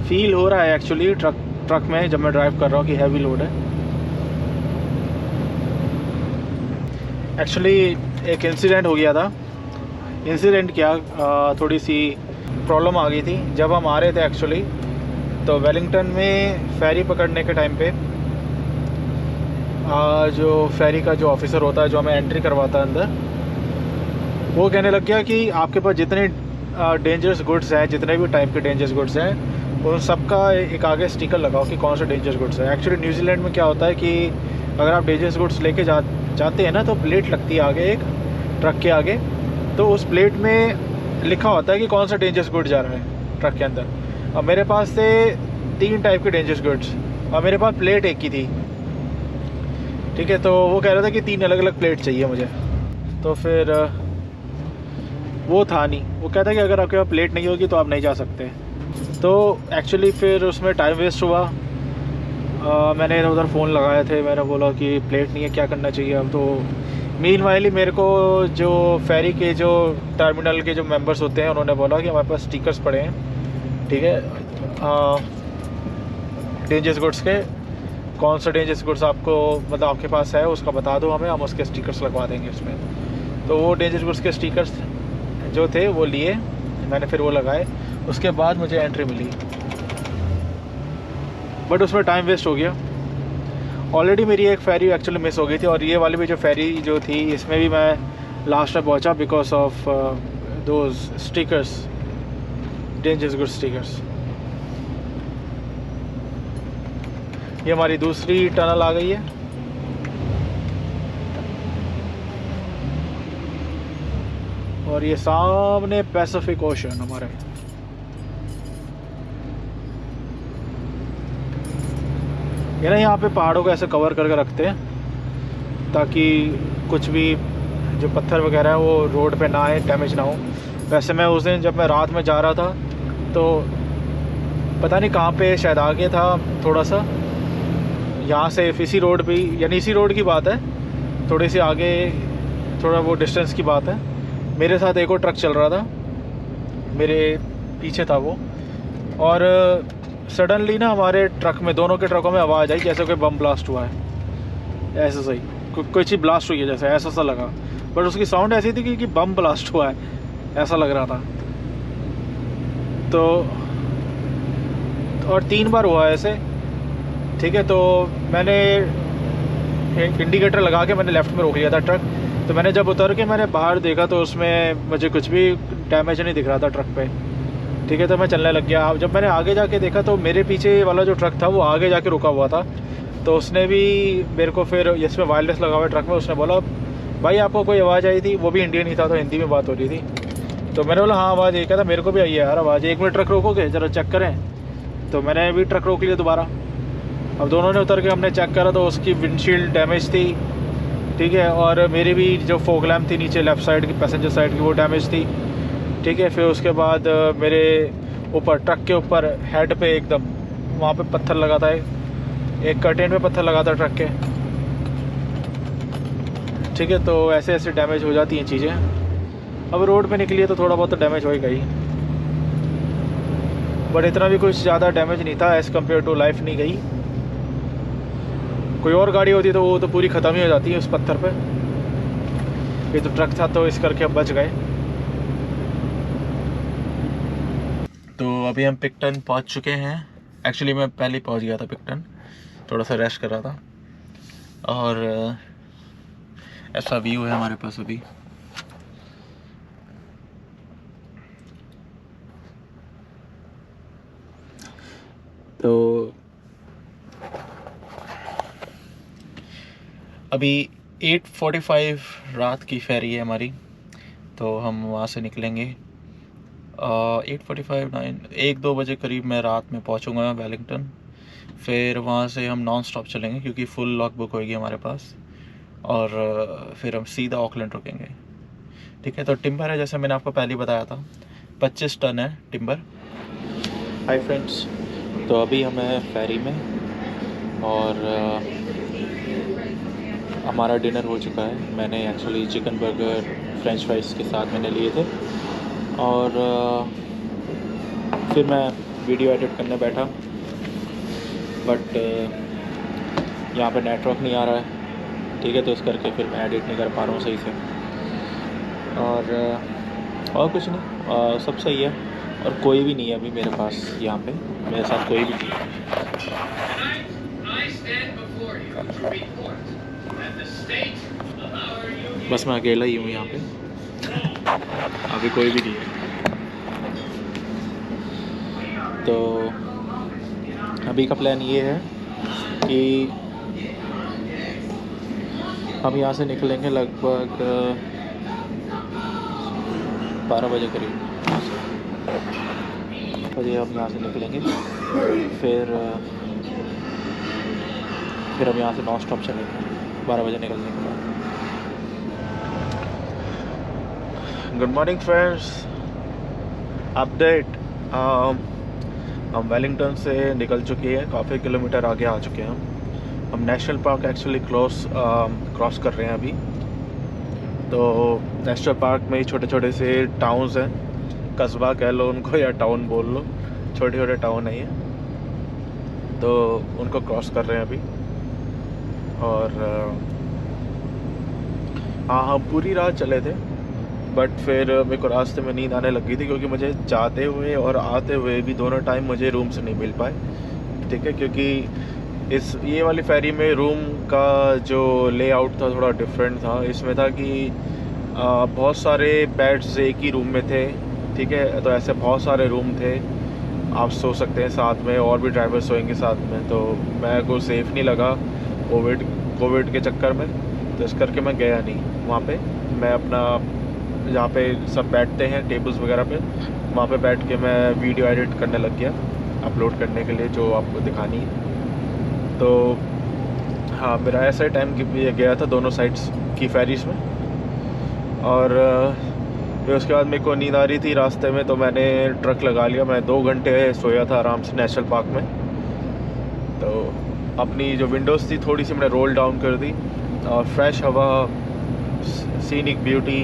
फील हो रहा है एक्चुअली ट्रक में जब मैं ड्राइव कर रहा हूँ कि हैवी लोड है। एक्चुअली एक इंसिडेंट हो गया था। इंसिडेंट क्या, थोड़ी सी प्रॉब्लम आ गई थी जब हम आ रहे थे एक्चुअली। तो वेलिंगटन में फेरी पकड़ने के टाइम पे जो फेरी का जो ऑफिसर होता है जो हमें एंट्री करवाता है अंदर, वो कहने लग गया कि आपके पास जितने डेंजरस गुड्स हैं, जितने भी टाइप के डेंजरस गुड्स हैं, उन सब का एक आगे स्टिकर लगाओ कि कौन सा डेंजरस गुड्स है। एक्चुअली न्यूजीलैंड में क्या होता है कि अगर आप डेंजरस गुड्स लेके जाते हैं ना, तो प्लेट लगती है आगे एक ट्रक के आगे, तो उस प्लेट में लिखा होता है कि कौन सा डेंजरस गुड जा रहा है ट्रक के अंदर। अब मेरे पास थे 3 टाइप के डेंजरस गुड्स और मेरे पास प्लेट एक ही थी, ठीक है। तो वो कह रहा था कि 3 अलग अलग प्लेट चाहिए मुझे, तो फिर वो था नहीं। वो कहता है कि अगर आपके पास प्लेट नहीं होगी तो आप नहीं जा सकते। तो एक्चुअली फिर उसमें टाइम वेस्ट हुआ। मैंने इधर उधर फ़ोन लगाए थे, मैंने बोला कि प्लेट नहीं है, क्या करना चाहिए अब। तो मीनवाइल मेरे को जो फेरी के जो टर्मिनल के जो मेंबर्स होते हैं उन्होंने बोला कि हमारे पास स्टिकर्स पड़े हैं, ठीक है, डेंजरस गुड्स के। कौन सा डेंजरस गुड्स आपको मतलब आपके पास है उसका बता दो हमें, हम उसके स्टिकर्स लगवा देंगे उसमें। तो वो डेंजरस गुड्स के स्टिकर्स जो थे वो लिए मैंने, फिर वो लगाए। उसके बाद मुझे एंट्री मिली, बट उसमें टाइम वेस्ट हो गया। ऑलरेडी मेरी एक फेरी एक्चुअली मिस हो गई थी, और ये वाली भी जो फेरी जो थी इसमें भी मैं लास्ट में पहुंचा because of those stickers, dangerous good stickers. ये हमारी दूसरी टनल आ गई है। और ये सामने पैसिफिक ओशन हमारे। ये ना यहाँ पे पहाड़ों को ऐसे कवर करके रखते हैं ताकि कुछ भी जो पत्थर वगैरह है वो रोड पे ना आए, डैमेज ना हो। वैसे मैं उस दिन जब मैं रात में जा रहा था तो पता नहीं कहाँ पे शायद आगे था थोड़ा सा, यहाँ से इसी रोड पे, यानी इसी रोड की बात है, थोड़ी सी आगे थोड़ा वो डिस्टेंस की बात है। मेरे साथ एक और ट्रक चल रहा था, मेरे पीछे था वो, और सडनली ना हमारे ट्रक में, दोनों के ट्रकों में आवाज़ आई जैसे कोई बम ब्लास्ट हुआ है, ऐसा सही कोई चीज़ ब्लास्ट हुई है जैसे, ऐसा सा लगा। बट उसकी साउंड ऐसी थी कि बम ब्लास्ट हुआ है, ऐसा लग रहा था। तो और 3 बार हुआ ऐसे, ठीक है। तो मैंने इंडिकेटर लगा के मैंने लेफ़्ट में रोक लिया था ट्रक। तो मैंने जब उतर के मैंने बाहर देखा तो उसमें मुझे कुछ भी डैमेज नहीं दिख रहा था ट्रक पे, ठीक है। तो मैं चलने लग गया। जब मैंने आगे जाके देखा तो मेरे पीछे वाला जो ट्रक था वो आगे जाके रुका हुआ था। तो उसने भी मेरे को फिर, इसमें वायरलेस लगा हुआ है ट्रक में, उसने बोला भाई आपको कोई आवाज़ आई थी? वो भी इंडियन ही था, तो हिंदी में बात हो रही थी। तो मैंने बोला हाँ आवाज़ एक था, मेरे को भी आई है यार आवाज़, 1 मिनट ट्रक रोकोगे ज़रा चेक करें। तो मैंने भी ट्रक रोक लिया दोबारा। अब दोनों ने उतर के हमने चेक करा तो उसकी विंडशील्ड डैमेज थी, ठीक है। और मेरी भी जो फॉग लैम्प थी नीचे लेफ़्ट साइड की, पैसेंजर साइड की, वो डैमेज थी, ठीक है। फिर उसके बाद मेरे ऊपर ट्रक के ऊपर हेड पे एकदम वहाँ पे पत्थर लगा था, एक कर्टेन पे पत्थर लगा था ट्रक के, ठीक है। तो ऐसे ऐसे डैमेज हो जाती हैं चीज़ें। अब रोड पे निकली है तो थोड़ा बहुत तो डैमेज होएगा ही, बट इतना भी कुछ ज़्यादा डैमेज नहीं था एज़ कम्पेयर टू लाइफ नहीं गई। कोई और गाड़ी होती तो वो तो पूरी ख़त्म ही हो जाती है उस पत्थर पे। ये तो ट्रक था तो इस करके हम बच गए। तो अभी हम पिकटन पहुंच चुके हैं। एक्चुअली मैं पहले ही पहुंच गया था पिकटन, थोड़ा सा रेस्ट कर रहा था। और ऐसा व्यू है हमारे पास अभी। तो अभी 8:45 रात की फेरी है हमारी, तो हम वहाँ से निकलेंगे 8:45 1-2 बजे करीब मैं रात में पहुँचूँगा वेलिंगटन। फिर वहाँ से हम नॉन स्टॉप चलेंगे क्योंकि फुल लॉग बुक होगी हमारे पास, और फिर हम सीधा ऑकलैंड रुकेंगे, ठीक है। तो टिम्बर है, जैसे मैंने आपको पहले बताया था, 25 टन है टिम्बर। हाय फ्रेंड्स, तो अभी हम हैं फेरी में और हमारा डिनर हो चुका है। मैंने actually chicken burger French fries के साथ मैंने लिए थे, और फिर मैं वीडियो एडिट करने बैठा, बट यहाँ पे नेटवर्क नहीं आ रहा है, ठीक है। तो इस करके फिर मैं एडिट नहीं कर पा रहा हूँ सही से। और कुछ नहीं, सब सही है। और कोई भी नहीं है अभी मेरे पास, यहाँ पे मेरे साथ कोई भी नहीं है। बस मैं अकेला ही हूँ यहाँ पे, अभी कोई भी नहीं है। तो अभी का प्लान ये है कि हम यहाँ से निकलेंगे लगभग 12 बजे करीब बजे हम यहाँ से निकलेंगे। फिर हम यहाँ से नॉन स्टॉप चलेंगे 12 बजे निकलने के बाद। Good morning friends, update. हम वेलिंगटन से निकल चुके हैं, काफ़ी किलोमीटर आगे आ चुके हैं हम नेशनल पार्क एक्चुअली क्रॉस कर रहे हैं अभी। तो नेशनल पार्क में ही छोटे छोटे से टाउन्स हैं, कस्बा कह लो उनको या टाउन बोल लो, छोटे छोटे टाउन है ये। तो उनको क्रॉस कर रहे हैं अभी। और हाँ हम पूरी रात चले थे, बट फिर मेरे को रास्ते में नींद आने लगी थी क्योंकि मुझे जाते हुए और आते हुए भी दोनों टाइम मुझे रूम से नहीं मिल पाए, ठीक है। क्योंकि ये वाली फेरी में रूम का जो लेआउट था थोड़ा डिफरेंट था। इसमें था कि बहुत सारे बेड्स एक ही रूम में थे, ठीक है। तो ऐसे बहुत सारे रूम थे, आप सो सकते हैं साथ में, और भी ड्राइवर सोएंगे साथ में। तो मेरे को सेफ़ नहीं लगा कोविड के चक्कर में, तो इस करके मैं गया नहीं वहाँ पे। मैं अपना जहाँ पे सब बैठते हैं टेबल्स वगैरह पे, वहाँ पे बैठ के मैं वीडियो एडिट करने लग गया अपलोड करने के लिए जो आपको दिखानी है। तो हाँ मेरा ऐसा टाइम गया था दोनों साइड्स की फेरीज में। और फिर उसके बाद मेरे को नींद आ रही थी रास्ते में, तो मैंने ट्रक लगा लिया। मैं 2 घंटे सोया था आराम से नेशनल पार्क में। तो अपनी जो विंडोज़ थी थोड़ी सी मैंने रोल डाउन कर दी, और फ्रेश हवा, सीनिक ब्यूटी,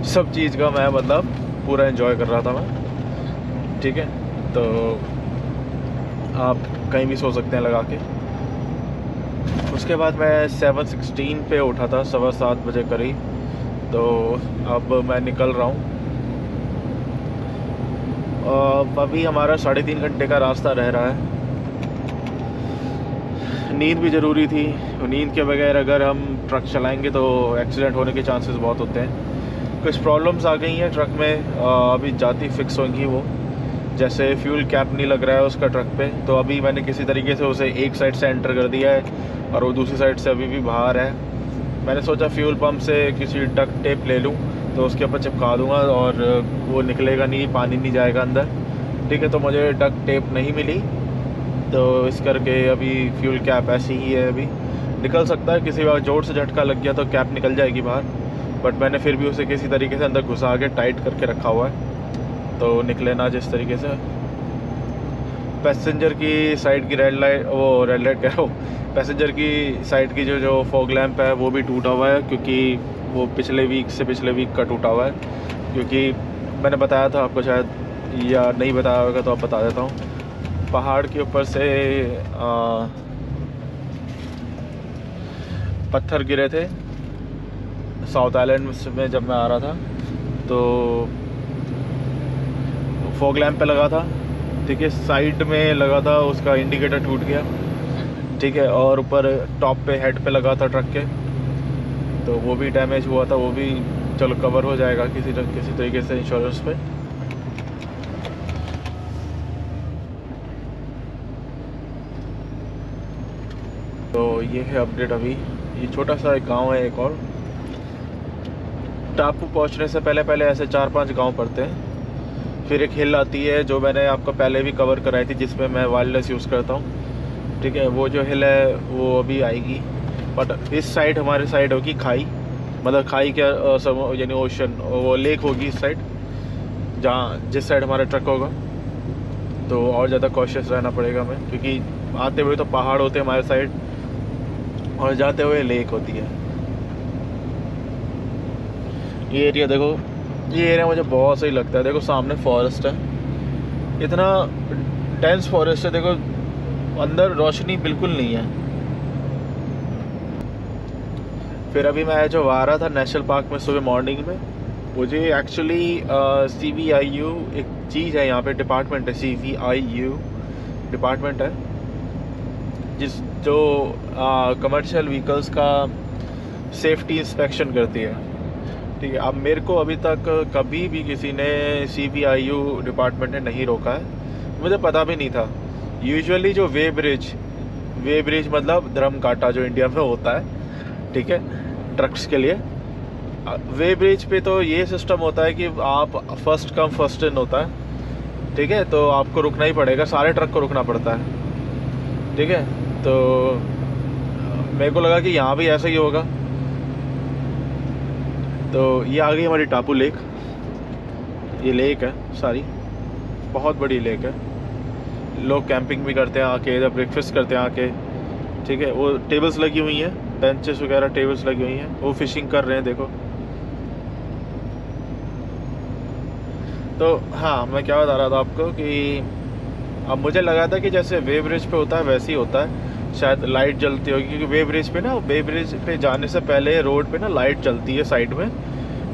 सब चीज़ का मैं मतलब पूरा एंजॉय कर रहा था मैं, ठीक है। तो आप कहीं भी सो सकते हैं लगा के। उसके बाद मैं 7:16 पे उठा था, 7:15 बजे करीब। तो अब मैं निकल रहा हूँ। अभी हमारा 3.5 घंटे का रास्ता रह रहा है। नींद भी ज़रूरी थी। नींद के बगैर अगर हम ट्रक चलाएंगे तो एक्सीडेंट होने के चांसेस बहुत होते हैं। कुछ प्रॉब्लम्स आ गई हैं ट्रक में, अभी जाती फिक्स होंगी वो। जैसे फ्यूल कैप नहीं लग रहा है उसका ट्रक पे, तो अभी मैंने किसी तरीके से उसे एक साइड से एंटर कर दिया है और वो दूसरी साइड से अभी भी बाहर है। मैंने सोचा फ्यूल पंप से किसी डक्ट टेप ले लूँ तो उसके ऊपर चिपका दूँगा और वो निकलेगा नहीं, पानी नहीं जाएगा अंदर। ठीक है, तो मुझे डक्ट टेप नहीं मिली, तो इस करके अभी फ्यूल कैप ऐसी ही है। अभी निकल सकता है, किसी बार जोर से झटका लग गया तो कैप निकल जाएगी बाहर, बट मैंने फिर भी उसे किसी तरीके से अंदर घुसा के टाइट करके रखा हुआ है तो निकले ना जिस तरीके से। पैसेंजर की साइड की रेड लाइट कह रहा हूँ, पैसेंजर की साइड की जो फॉग लैंप है वो भी टूटा हुआ है, क्योंकि वो पिछले वीक का टूटा हुआ है। क्योंकि मैंने बताया था आपको शायद, या नहीं बताया होगा तो अब बता देता हूँ। पहाड़ के ऊपर से पत्थर गिरे थे साउथ आइलैंड में जब मैं आ रहा था, तो फॉग लैंप पे लगा था। ठीक है, साइड में लगा था, उसका इंडिकेटर टूट गया। ठीक है, और ऊपर टॉप पे हेड पे लगा था ट्रक के, तो वो भी डैमेज हुआ था। वो भी चलो कवर हो जाएगा किसी तरीके से इंश्योरेंस पे। तो ये है अपडेट अभी। ये छोटा सा एक गांव है एक और। टापू पहुंचने से पहले ऐसे 4-5 गांव पड़ते हैं, फिर एक हिल आती है जो मैंने आपको पहले भी कवर कराई थी, जिसमें मैं वायरलेस यूज़ करता हूँ। ठीक है, वो जो हिल है वो अभी आएगी, बट इस साइड हमारे साइड होगी खाई, मतलब खाई क्या यानी ओशन, वो लेक होगी इस साइड, जिस साइड हमारा ट्रक होगा। तो और ज़्यादा कॉशियस रहना पड़ेगा हमें, क्योंकि आते हुए तो पहाड़ होते हैं हमारे साइड और जाते हुए लेक होती है। ये एरिया देखो, ये एरिया मुझे बहुत सही लगता है। देखो सामने फॉरेस्ट है, इतना डेंस फॉरेस्ट है। देखो अंदर रोशनी बिल्कुल नहीं है। फिर अभी मैं जो आ रहा था नेशनल पार्क में सुबह मॉर्निंग में, मुझे एक्चुअली CVIU एक चीज़ है यहाँ पे, डिपार्टमेंट है, CVIU डिपार्टमेंट है जो कमर्शियल व्हीकल्स का सेफ्टी इंस्पेक्शन करती है। ठीक है, अब मेरे को अभी तक कभी भी किसी ने CVIU डिपार्टमेंट ने नहीं रोका है, मुझे पता भी नहीं था। यूजुअली जो वे ब्रिज मतलब धर्म कांटा जो इंडिया में होता है, ठीक है, ट्रक्स के लिए, वे ब्रिज पे तो ये सिस्टम होता है कि आप फर्स्ट कम फर्स्ट इन होता है। ठीक है, तो आपको रुकना ही पड़ेगा, सारे ट्रक को रुकना पड़ता है। ठीक है, तो मेरे को लगा कि यहाँ भी ऐसा ही होगा। तो ये आ गई हमारी टापू लेक। ये लेक है सारी, बहुत बड़ी लेक है। लोग कैंपिंग भी करते हैं आके, इधर ब्रेकफास्ट करते हैं आके। ठीक है, वो टेबल्स लगी हुई हैं, बेंचेस वगैरह टेबल्स लगी हुई हैं, वो फिशिंग कर रहे हैं देखो। तो हाँ, मैं क्या बता रहा था आपको कि अब मुझे लगा था कि जैसे वे ब्रिज पे होता है वैसे ही होता है, शायद लाइट जलती होगी, क्योंकि वे ब्रिज पे जाने से पहले रोड पे ना लाइट जलती है साइड में,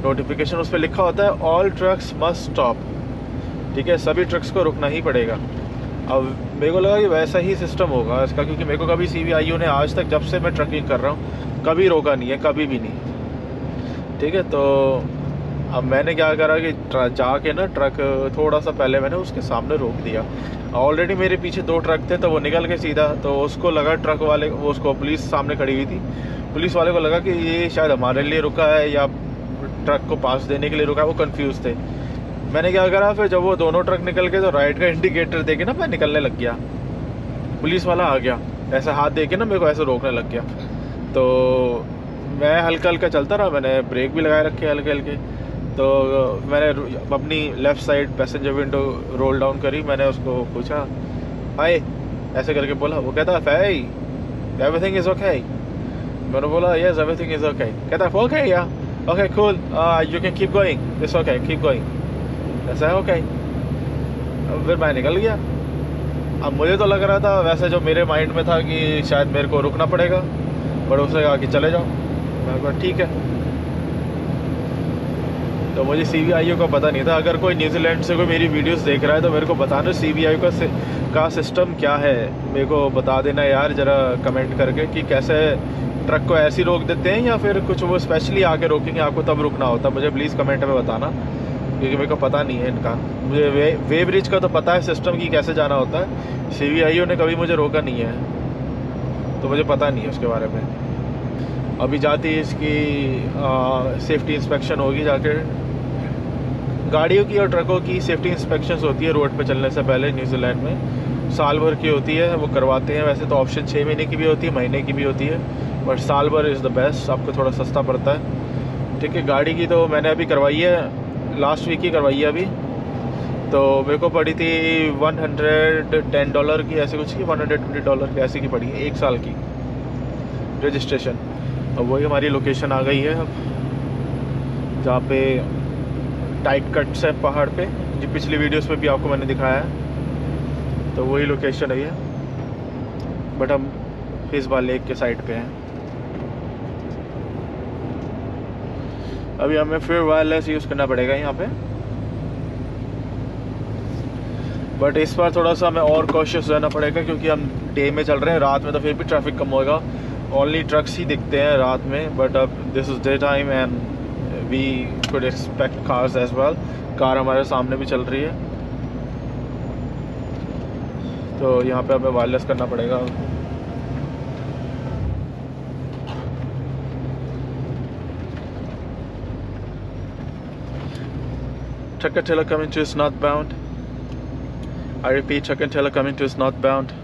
नोटिफिकेशन उस पर लिखा होता है ऑल ट्रक्स मस्ट स्टॉप। ठीक है, सभी ट्रक्स को रुकना ही पड़ेगा। अब मेरे को लगा कि वैसा ही सिस्टम होगा इसका, क्योंकि मेरे को कभी CVIU ने आज तक जब से मैं ट्रकिंग कर रहा हूँ कभी रोका नहीं है, कभी भी नहीं। ठीक है, तो अब मैंने क्या करा कि जाके ना ट्रक थोड़ा सा पहले मैंने उसके सामने रोक दिया। ऑलरेडी मेरे पीछे 2 ट्रक थे, तो वो निकल के सीधा, तो उसको लगा ट्रक वाले, उसको पुलिस सामने खड़ी हुई थी, पुलिस वाले को लगा कि ये शायद हमारे लिए रुका है या ट्रक को पास देने के लिए रुका है, वो कंफ्यूज थे। मैंने क्या करा, फिर जब वो दोनों ट्रक निकल गए तो राइट का इंडिकेटर देके ना मैं निकलने लग गया। पुलिस वाला आ गया, ऐसा हाथ दे के ना मेरे को ऐसे रोकने लग गया। तो मैं हल्का हल्का चलता रहा, मैंने ब्रेक भी लगाए रखे हल्के हल्के। तो मैंने अपनी left side passenger window roll down करी, मैंने उसको पूछा हाय ऐसे करके बोला। वो कहता है एवरीथिंग इज़ ओके। मैंने बोला यस एवरीथिंग इज़ ओके। कहता है ओके या okay cool you can keep going, it's okay keep going. ऐसा है ओके। फिर मैं निकल गया। अब मुझे तो लग रहा था वैसे जो मेरे माइंड में था कि शायद मेरे को रुकना पड़ेगा, बट उसने कहा कि चले जाओ। मैंने कहा ठीक है। तो मुझे CVIO का पता नहीं था। अगर कोई न्यूजीलैंड से कोई मेरी वीडियोस देख रहा है तो मेरे को बताना CVIO का सिस्टम क्या है, मेरे को बता देना यार ज़रा कमेंट करके कि कैसे ट्रक को ऐसे रोक देते हैं या फिर कुछ वो स्पेशली आके रोकेंगे आपको तब रुकना होता है। मुझे प्लीज़ कमेंट में बताना, क्योंकि मेरे को पता नहीं है इनका। मुझे वे ब्रिज का तो पता है सिस्टम की कैसे जाना होता है, CVIO ने कभी मुझे रोका नहीं है तो मुझे पता नहीं है उसके बारे में। अभी जाती है इसकी सेफ्टी इंस्पेक्शन होगी जाके। गाड़ियों की और ट्रकों की सेफ्टी इंस्पेक्शंस होती है रोड पे चलने से पहले न्यूजीलैंड में, साल भर की होती है, वो करवाते हैं। वैसे तो ऑप्शन 6 महीने की भी होती है, महीने की भी होती है, बट साल भर इज़ द बेस्ट, आपको थोड़ा सस्ता पड़ता है। ठीक है, गाड़ी की तो मैंने अभी करवाई है, लास्ट वीक ही करवाई है अभी, तो मेरे को पड़ी थी $110 की ऐसे कुछ की, $120 की ऐसे की पड़ी है 1 साल की रजिस्ट्रेशन। और वही हमारी लोकेशन आ गई है अब, जहाँ पे टाइट कट्स है पहाड़ पे, जो पिछली वीडियोस में भी आपको मैंने दिखाया है, तो वही लोकेशन है ये। बट हम फिजबा लेक के साइड पे हैं। अभी हमें फिर वायरलेस यूज़ करना पड़ेगा यहाँ पे, बट इस बार थोड़ा सा हमें और कॉशियस रहना पड़ेगा क्योंकि हम डे में चल रहे हैं। रात में तो फिर भी ट्रैफिक कम होगा, ओनली ट्रक्स ही दिखते हैं रात में। बट अब this is day time and we could expect cars as well. Car हमारे सामने भी चल रही है, तो यहाँ पे हमें वायरलेस करना पड़ेगा। Truck and trailer coming to is northbound. I repeat, truck and trailer coming to is northbound.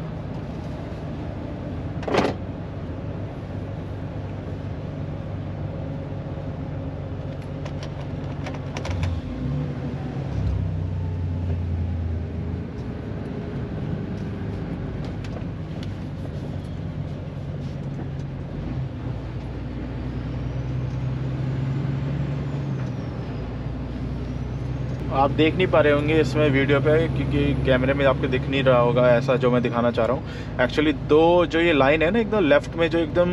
आप देख नहीं पा रहे होंगे इसमें वीडियो पे क्योंकि कैमरे में आपको दिख नहीं रहा होगा ऐसा जो मैं दिखाना चाह रहा हूँ। एक्चुअली दो जो ये लाइन है ना एकदम लेफ्ट में, जो एकदम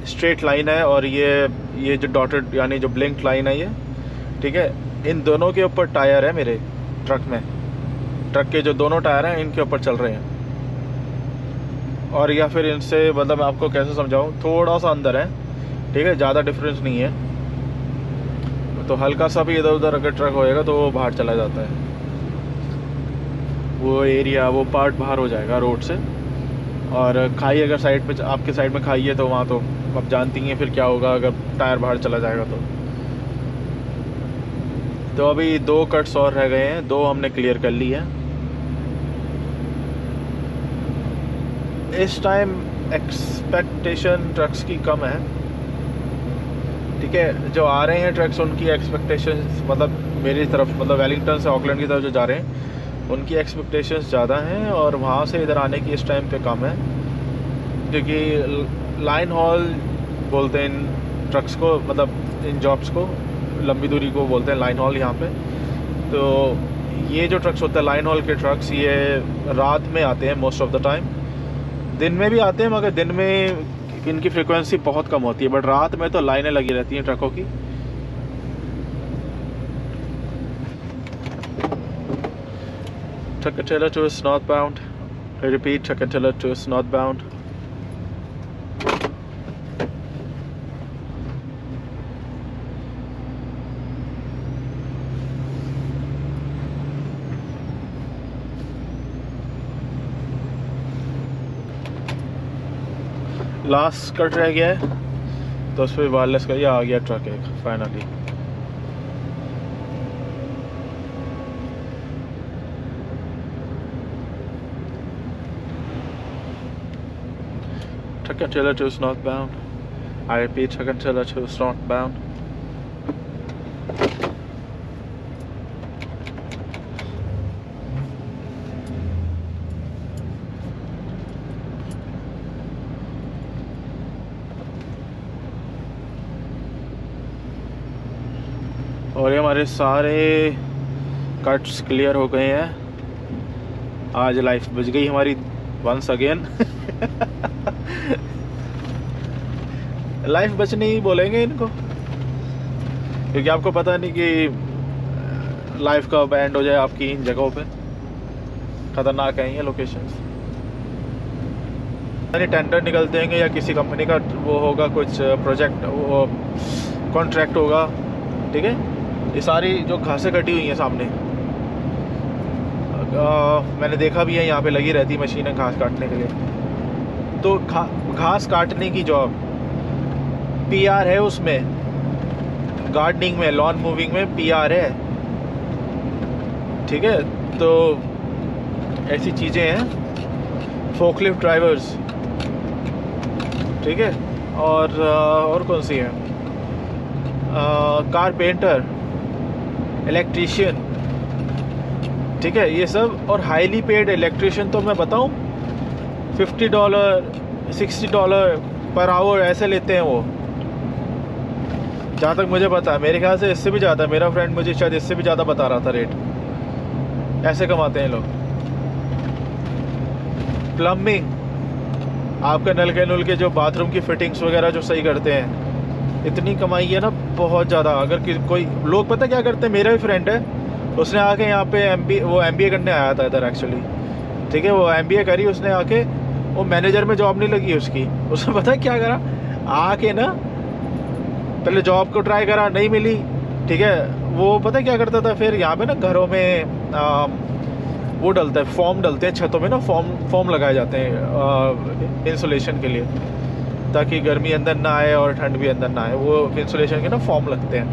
स्ट्रेट लाइन है, और ये जो डॉटेड यानी जो ब्लिंक लाइन है ये, ठीक है, इन दोनों के ऊपर टायर है मेरे ट्रक में। ट्रक के जो दोनों टायर हैं इनके ऊपर चल रहे हैं, और या फिर इनसे मतलब मैं आपको कैसे समझाऊँ, थोड़ा सा अंदर है, ठीक है, ज़्यादा डिफरेंस नहीं है। तो हल्का सा भी इधर उधर अगर ट्रक होएगा तो वो बाहर चला जाता है, वो एरिया वो पार्ट बाहर हो जाएगा रोड से। और खाई अगर साइड पे आपके साइड में खाई है तो वहाँ तो आप जानती हैं फिर क्या होगा अगर टायर बाहर चला जाएगा तो अभी 2 कट्स और रह गए हैं, 2 हमने क्लियर कर ली है। इस टाइम एक्सपेक्टेशन ट्रक्स की कम है, ठीक है। जो आ रहे हैं ट्रक्स उनकी एक्सपेक्टेशंस मतलब मेरी तरफ, मतलब वेलिंगटन से ऑकलैंड की तरफ जो जा रहे हैं उनकी एक्सपेक्टेशंस ज़्यादा हैं, और वहाँ से इधर आने की इस टाइम पे कम है, क्योंकि लाइन हॉल बोलते हैं इन ट्रक्स को, मतलब इन जॉब्स को, लंबी दूरी को बोलते हैं लाइन हॉल यहाँ पे। तो ये जो ट्रक्स होते हैं लाइन हॉल के ट्रक्स, ये रात में आते हैं मोस्ट ऑफ द टाइम। दिन में भी आते हैं मगर दिन में इनकी फ्रीक्वेंसी बहुत कम होती है, बट रात में तो लाइनें लगी रहती हैं ट्रकों की। Truck and trailer to is northbound. I repeat, truck and trailer to is northbound. Last cut रह गया है तो उस पर वायरलेस का ये आ गया ट्रक एक finally. Truck and trailer to is northbound. I repeat, truck and trailer to is northbound. और ये हमारे सारे कट्स क्लियर हो गए हैं। आज लाइफ बच गई हमारी वंस अगेन। लाइफ बचनी ही बोलेंगे इनको, क्योंकि आपको पता नहीं कि लाइफ कब एंड हो जाए आपकी इन जगहों पे। खतरनाक है ये लोकेशंस। यानी टेंडर निकलते हैं या किसी कंपनी का वो होगा, कुछ प्रोजेक्ट वो कॉन्ट्रैक्ट होगा, ठीक है। ये सारी जो घासें कटी हुई हैं सामने, मैंने देखा भी है, यहाँ पे लगी रहती मशीनें घास काटने के लिए। तो घास काटने की जॉब पीआर है उसमें, गार्डनिंग में, लॉन मूविंग में पीआर है, ठीक है। तो ऐसी चीज़ें हैं। फोकलिफ्ट ड्राइवर्स, ठीक है। और कौन सी है, कारपेंटर, इलेक्ट्रीशियन, ठीक है, ये सब। और हाईली पेड इलेक्ट्रीशियन तो मैं बताऊं $50 $60 पर आवर ऐसे लेते हैं वो, जहाँ तक मुझे पता है। मेरे ख्याल से इससे भी ज़्यादा, मेरा फ्रेंड मुझे शायद इससे भी ज़्यादा बता रहा था रेट। ऐसे कमाते हैं लोग। प्लम्बिंग, आपका नल के जो बाथरूम की फिटिंग्स वगैरह जो सही करते हैं, इतनी कमाई है ना बहुत ज़्यादा। अगर कोई लोग पता क्या करते हैं, मेरा भी फ्रेंड है, उसने आके यहाँ पे MBA करने आया था इधर एक्चुअली, ठीक है। वो MBA करी उसने आके, वो मैनेजर में जॉब नहीं लगी उसकी। उसने पता है क्या करा, आके ना पहले जॉब को ट्राई करा, नहीं मिली, ठीक है। वो पता है क्या करता था फिर, यहाँ पे ना घरों में वो डलता है, फॉर्म डलते हैं छतों में ना, फॉर्म लगाए जाते हैं इंसुलेशन के लिए, ताकि गर्मी अंदर ना आए और ठंड भी अंदर ना आए। वो इंसुलेशन के ना फॉर्म लगते हैं,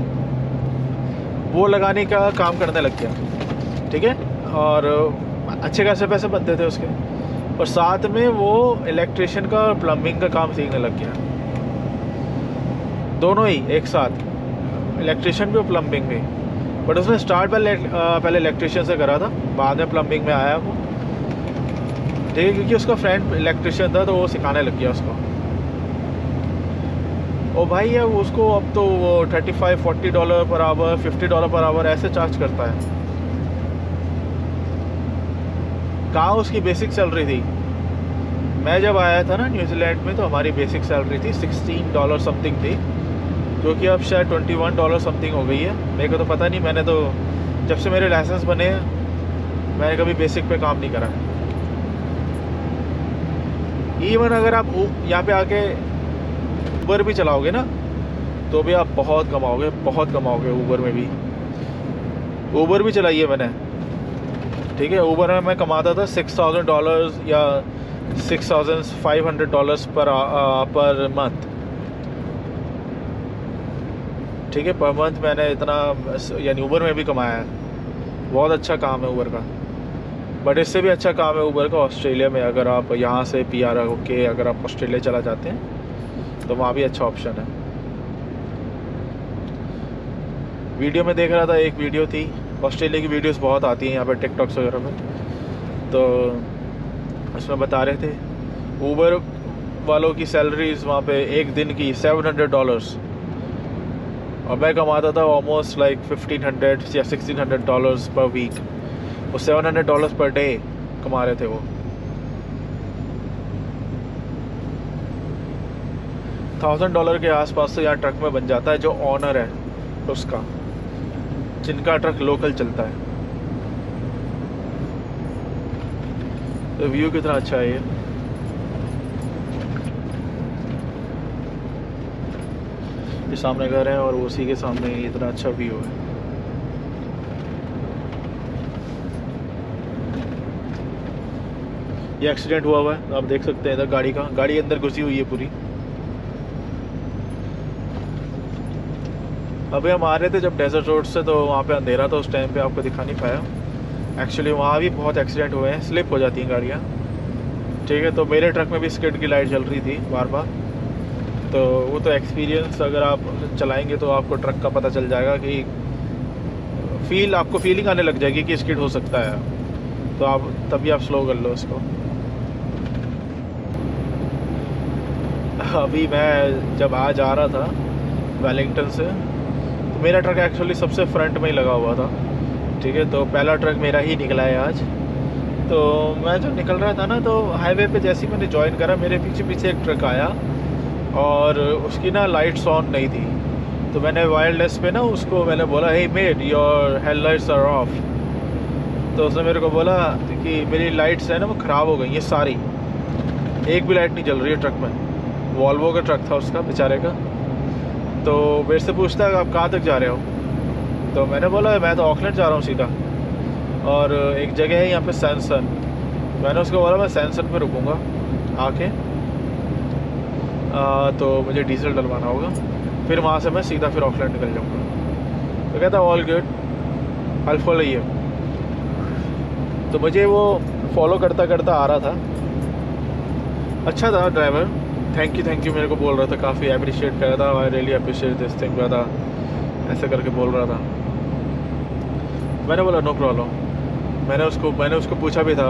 वो लगाने का काम करने लग गया, ठीक है। और अच्छे खासे पैसे बनते थे उसके। और साथ में वो इलेक्ट्रिशियन का और प्लम्बिंग का काम सीखने लग गया, दोनों ही एक साथ, इलेक्ट्रिशियन भी और प्लम्बिंग भी। बट उसने स्टार्ट पहले इलेक्ट्रिशियन से करा था, बाद में प्लम्बिंग में आया वो, ठीक है, क्योंकि उसका फ्रेंड इलेक्ट्रिशियन था तो वो सिखाने लग गया उसको। ओ भाई है उसको अब तो वो $35-40 पर आवर, $50 पर आवर ऐसे चार्ज करता है। कहाँ उसकी बेसिक सैलरी थी, मैं जब आया था ना न्यूजीलैंड में तो हमारी बेसिक सैलरी थी $16 समथिंग थी, जो कि अब शायद $21 समथिंग हो गई है। मेरे को तो पता नहीं, मैंने तो जब से मेरे लाइसेंस बने हैं मैंने कभी बेसिक पे काम नहीं करा। इवन अगर आप यहाँ पे आके ऊबर भी चलाओगे ना तो भी आप बहुत कमाओगे ऊबर में भी। ऊबर भी चलाई है मैंने, ठीक है। ऊबर में मैं कमाता था $6,000 या $6,500 पर मंथ, ठीक है, पर मंथ मैंने इतना यानी ऊबर में भी कमाया है। बहुत अच्छा काम है ऊबर का। बट इससे भी अच्छा काम है ऊबर का ऑस्ट्रेलिया में। अगर आप यहाँ से PR होके अगर आप ऑस्ट्रेलिया चला जाते हैं तो वहाँ भी अच्छा ऑप्शन है। वीडियो में देख रहा था, एक वीडियो थी, ऑस्ट्रेलिया की वीडियोस बहुत आती हैं यहाँ पे टिकटॉक्स वगैरह में, तो उसमें बता रहे थे ऊबर वालों की सैलरीज वहाँ पे एक दिन की $700, और मैं कमाता था ऑलमोस्ट लाइक $1,500 या $1,600 पर वीक। वो $700 पर डे कमा रहे थे वो। $1,000 के आसपास तो यहाँ ट्रक में बन जाता है, जो ऑनर है उसका, जिनका ट्रक लोकल चलता है। तो व्यू कितना अच्छा है ये सामने घर है और उसी के सामने इतना अच्छा व्यू है। ये एक्सीडेंट हुआ है, आप देख सकते हैं इधर गाड़ी अंदर घुसी हुई है पूरी। अभी हम आ रहे थे जब डेजर्ट रोड से, तो वहाँ पे अंधेरा था उस टाइम पे, आपको दिखा नहीं पाया। एक्चुअली वहाँ भी बहुत एक्सीडेंट हुए हैं, स्लिप हो जाती हैं गाड़ियाँ, ठीक है। तो मेरे ट्रक में भी स्किड की लाइट जल रही थी बार बार। तो वो तो एक्सपीरियंस अगर आप चलाएंगे तो आपको ट्रक का पता चल जाएगा कि आपको फीलिंग आने लग जाएगी कि स्किड हो सकता है, तो आप तभी आप स्लो कर लो उसको। अभी मैं जब आज आ रहा था वेलिंगटन से, तो मेरा ट्रक एक्चुअली सबसे फ्रंट में ही लगा हुआ था, ठीक है। तो पहला ट्रक मेरा ही निकला है आज। तो मैं जब निकल रहा था ना, तो हाईवे पे जैसे ही मैंने ज्वाइन करा, मेरे पीछे एक ट्रक आया, और उसकी ना लाइट्स ऑन नहीं थी। तो मैंने वायरलेस पे ना उसको मैंने बोला, hey mate your headlights are off. तो उसने मेरे को बोला कि मेरी लाइट्स है ना वो ख़राब हो गई हैं सारी, एक भी लाइट नहीं जल रही है ट्रक में। वॉल्वो का ट्रक था उसका बेचारे का। तो मेरे से पूछता है आप कहाँ तक जा रहे हो। तो मैंने बोला मैं तो ऑकलैंड जा रहा हूँ सीधा, और एक जगह है यहाँ पे सैनसन। मैंने उसको बोला मैं सैनसन पे रुकूँगा आके, तो मुझे डीजल डलवाना होगा, फिर वहाँ से मैं सीधा फिर ऑकलैंड निकल जाऊँगा। तो कहता all good, I follow you. तो मुझे वो फॉलो करता करता आ रहा था। अच्छा था ड्राइवर, थैंक यू मेरे को बोल रहा था, काफ़ी अप्रिशिएट कर रहा था, I really appreciate this thing ज़्यादा ऐसे करके बोल रहा था। मैंने बोला नो प्रॉब्लम। मैंने उसको पूछा भी था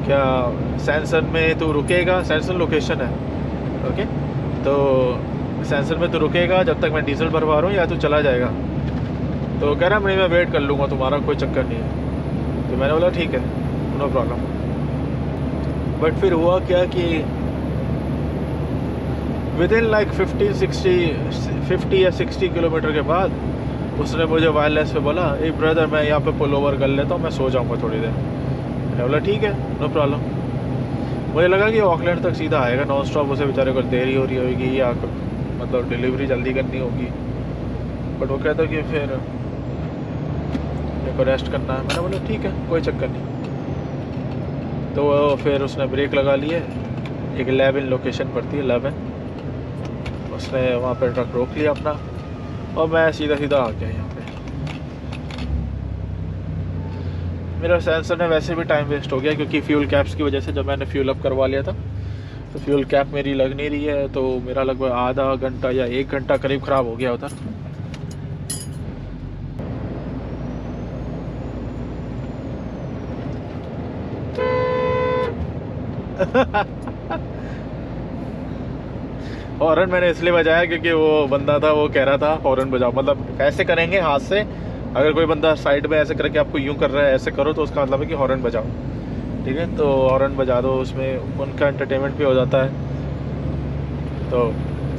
क्या सैनसन में तू रुकेगा, सैनसन लोकेशन है ओके, तो सैनसन में तू रुकेगा जब तक मैं डीजल भरवा रहा हूँ या तू चला जाएगा। तो कह रहा नहीं मैं वेट कर लूँगा, तुम्हारा कोई चक्कर नहीं है। तो मैंने बोला ठीक है नो प्रॉब्लम। बट फिर हुआ क्या कि विद इन लाइक 50 या 60 किलोमीटर के बाद उसने मुझे वायरलेस पे बोला ए ब्रदर मैं यहाँ पे पुल ओवर कर लेता हूँ, मैं सो जाऊँगा थोड़ी देर। मैंने बोला ठीक है नो प्रॉब्लम। मुझे लगा कि ऑकलैंड तक सीधा आएगा नॉन स्टॉप, उसे बेचारे को देरी हो रही होगी या मतलब डिलीवरी जल्दी करनी होगी। बट वो कहता कि फिर मेरे को रेस्ट करना है। मैंने बोला ठीक है कोई चक्कर नहीं। तो फिर उसने ब्रेक लगा लिए, एक 11 लोकेशन पड़ती है 11, उसने वहाँ पर ट्रक रोक लिया अपना, और मैं सीधा आ गया यहाँ पे। मेरा सेंसर में वैसे भी टाइम वेस्ट हो गया क्योंकि फ्यूल कैप्स की वजह से। जब मैंने फ्यूल अप करवा लिया था तो फ्यूल कैप मेरी लग नहीं रही है, तो मेरा लगभग आधा घंटा या 1 घंटा करीब ख़राब हो गया उधर। हॉर्न मैंने इसलिए बजाया क्योंकि वो बंदा था, वो कह रहा था हॉर्न बजाओ, मतलब ऐसे करेंगे हाथ से, अगर कोई बंदा साइड में ऐसे करके आपको यूं कर रहा है ऐसे करो तो उसका मतलब है कि हॉर्न बजाओ, ठीक है। तो हॉर्न बजा दो, उसमें उनका एंटरटेनमेंट भी हो जाता है, तो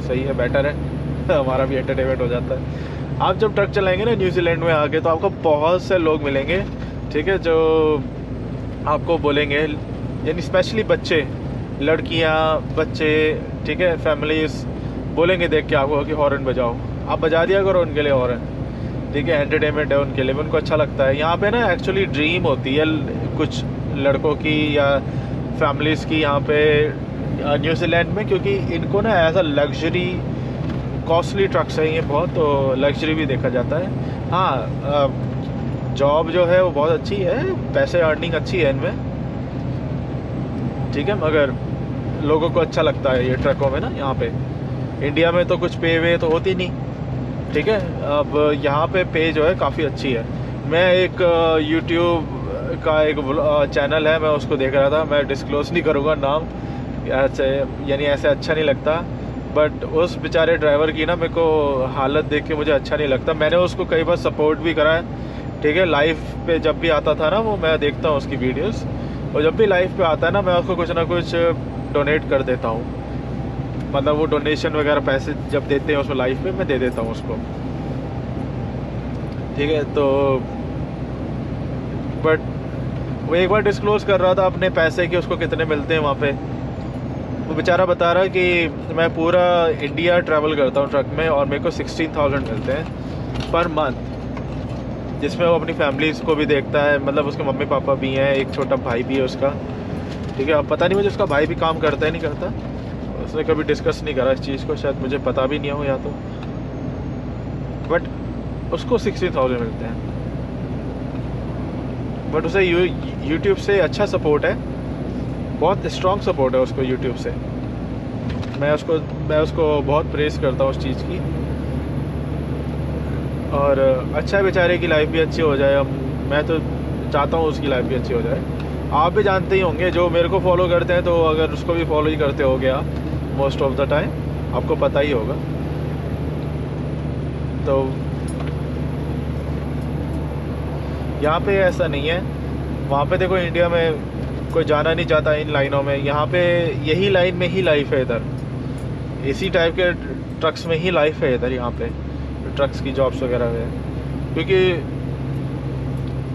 सही है, बेटर है हमारा भी एंटरटेनमेंट हो जाता है। आप जब ट्रक चलाएंगे ना न्यूजीलैंड में आके तो आपको बहुत से लोग मिलेंगे, ठीक है, जो आपको बोलेंगे, यानी स्पेशली बच्चे, लड़कियां, बच्चे, ठीक है, फैमिलीज बोलेंगे देख के आपको कि हॉर्न बजाओ। आप बजा दिया करो उनके लिए हॉर्न, ठीक है, एंटरटेनमेंट है उनके लिए, उनको अच्छा लगता है। यहाँ पे ना एक्चुअली ड्रीम होती है कुछ लड़कों की या फैमिलीज़ की यहाँ पे न्यूजीलैंड में, क्योंकि इनको ना as a luxury costly trucks है ये बहुत, तो लग्जरी भी देखा जाता है। हाँ, जॉब जो है वो बहुत अच्छी है, पैसे अर्निंग अच्छी है इनमें, ठीक है, मगर लोगों को अच्छा लगता है ये ट्रकों में ना। यहाँ पे इंडिया में तो कुछ पे वे तो होती नहीं, ठीक है, अब यहाँ पे पे जो है काफ़ी अच्छी है। मैं एक यूट्यूब का एक चैनल है, मैं उसको देख रहा था, मैं डिस्क्लोज़ नहीं करूँगा नाम, यानी ऐसे अच्छा नहीं लगता, बट उस बेचारे ड्राइवर की ना मेरे को हालत देख के मुझे अच्छा नहीं लगता। मैंने उसको कई बार सपोर्ट भी करा है, ठीक है, लाइव पे जब भी आता था ना वो, मैं देखता हूँ उसकी वीडियोस, और जब भी लाइव पे आता है ना मैं उसको कुछ ना कुछ डोनेट कर देता हूँ, मतलब वो डोनेशन वगैरह पैसे जब देते हैं उसमें लाइव पे मैं दे देता हूँ उसको, ठीक है। तो बट वो एक बार डिस्क्लोज़ कर रहा था अपने पैसे कि उसको कितने मिलते हैं वहाँ पे। वो बेचारा बता रहा कि मैं पूरा इंडिया ट्रैवल करता हूँ ट्रक में और मेरे को 16,000 मिलते हैं पर मंथ, जिसमें वो अपनी फैमिलीज़ को भी देखता है, मतलब उसके मम्मी पापा भी हैं, एक छोटा भाई भी है उसका, ठीक है। अब पता नहीं मुझे उसका भाई भी काम करता है नहीं करता, उसने कभी डिस्कस नहीं करा इस चीज़ को, शायद मुझे पता भी नहीं हो या तो, बट उसको 60,000 मिलते हैं। बट उसे यूट्यूब से अच्छा सपोर्ट है, बहुत स्ट्रॉन्ग सपोर्ट है उसको यूट्यूब से। मैं उसको बहुत प्रेज़ करता हूँ उस चीज़ की, और अच्छा बेचारे की लाइफ भी अच्छी हो जाए। अब मैं तो चाहता हूँ उसकी लाइफ भी अच्छी हो जाए। आप भी जानते ही होंगे जो मेरे को फॉलो करते हैं, तो अगर उसको भी फॉलो ही करते हो गया मोस्ट ऑफ द टाइम, आपको पता ही होगा। तो यहाँ पे ऐसा नहीं है, वहाँ पे देखो इंडिया में कोई जाना नहीं चाहता इन लाइनों में, यहाँ पे यही लाइन में ही लाइफ है इधर, इसी टाइप के ट्रक्स में ही लाइफ है इधर यहाँ पे, ट्रक्स की जॉब्स वगैरह है। क्योंकि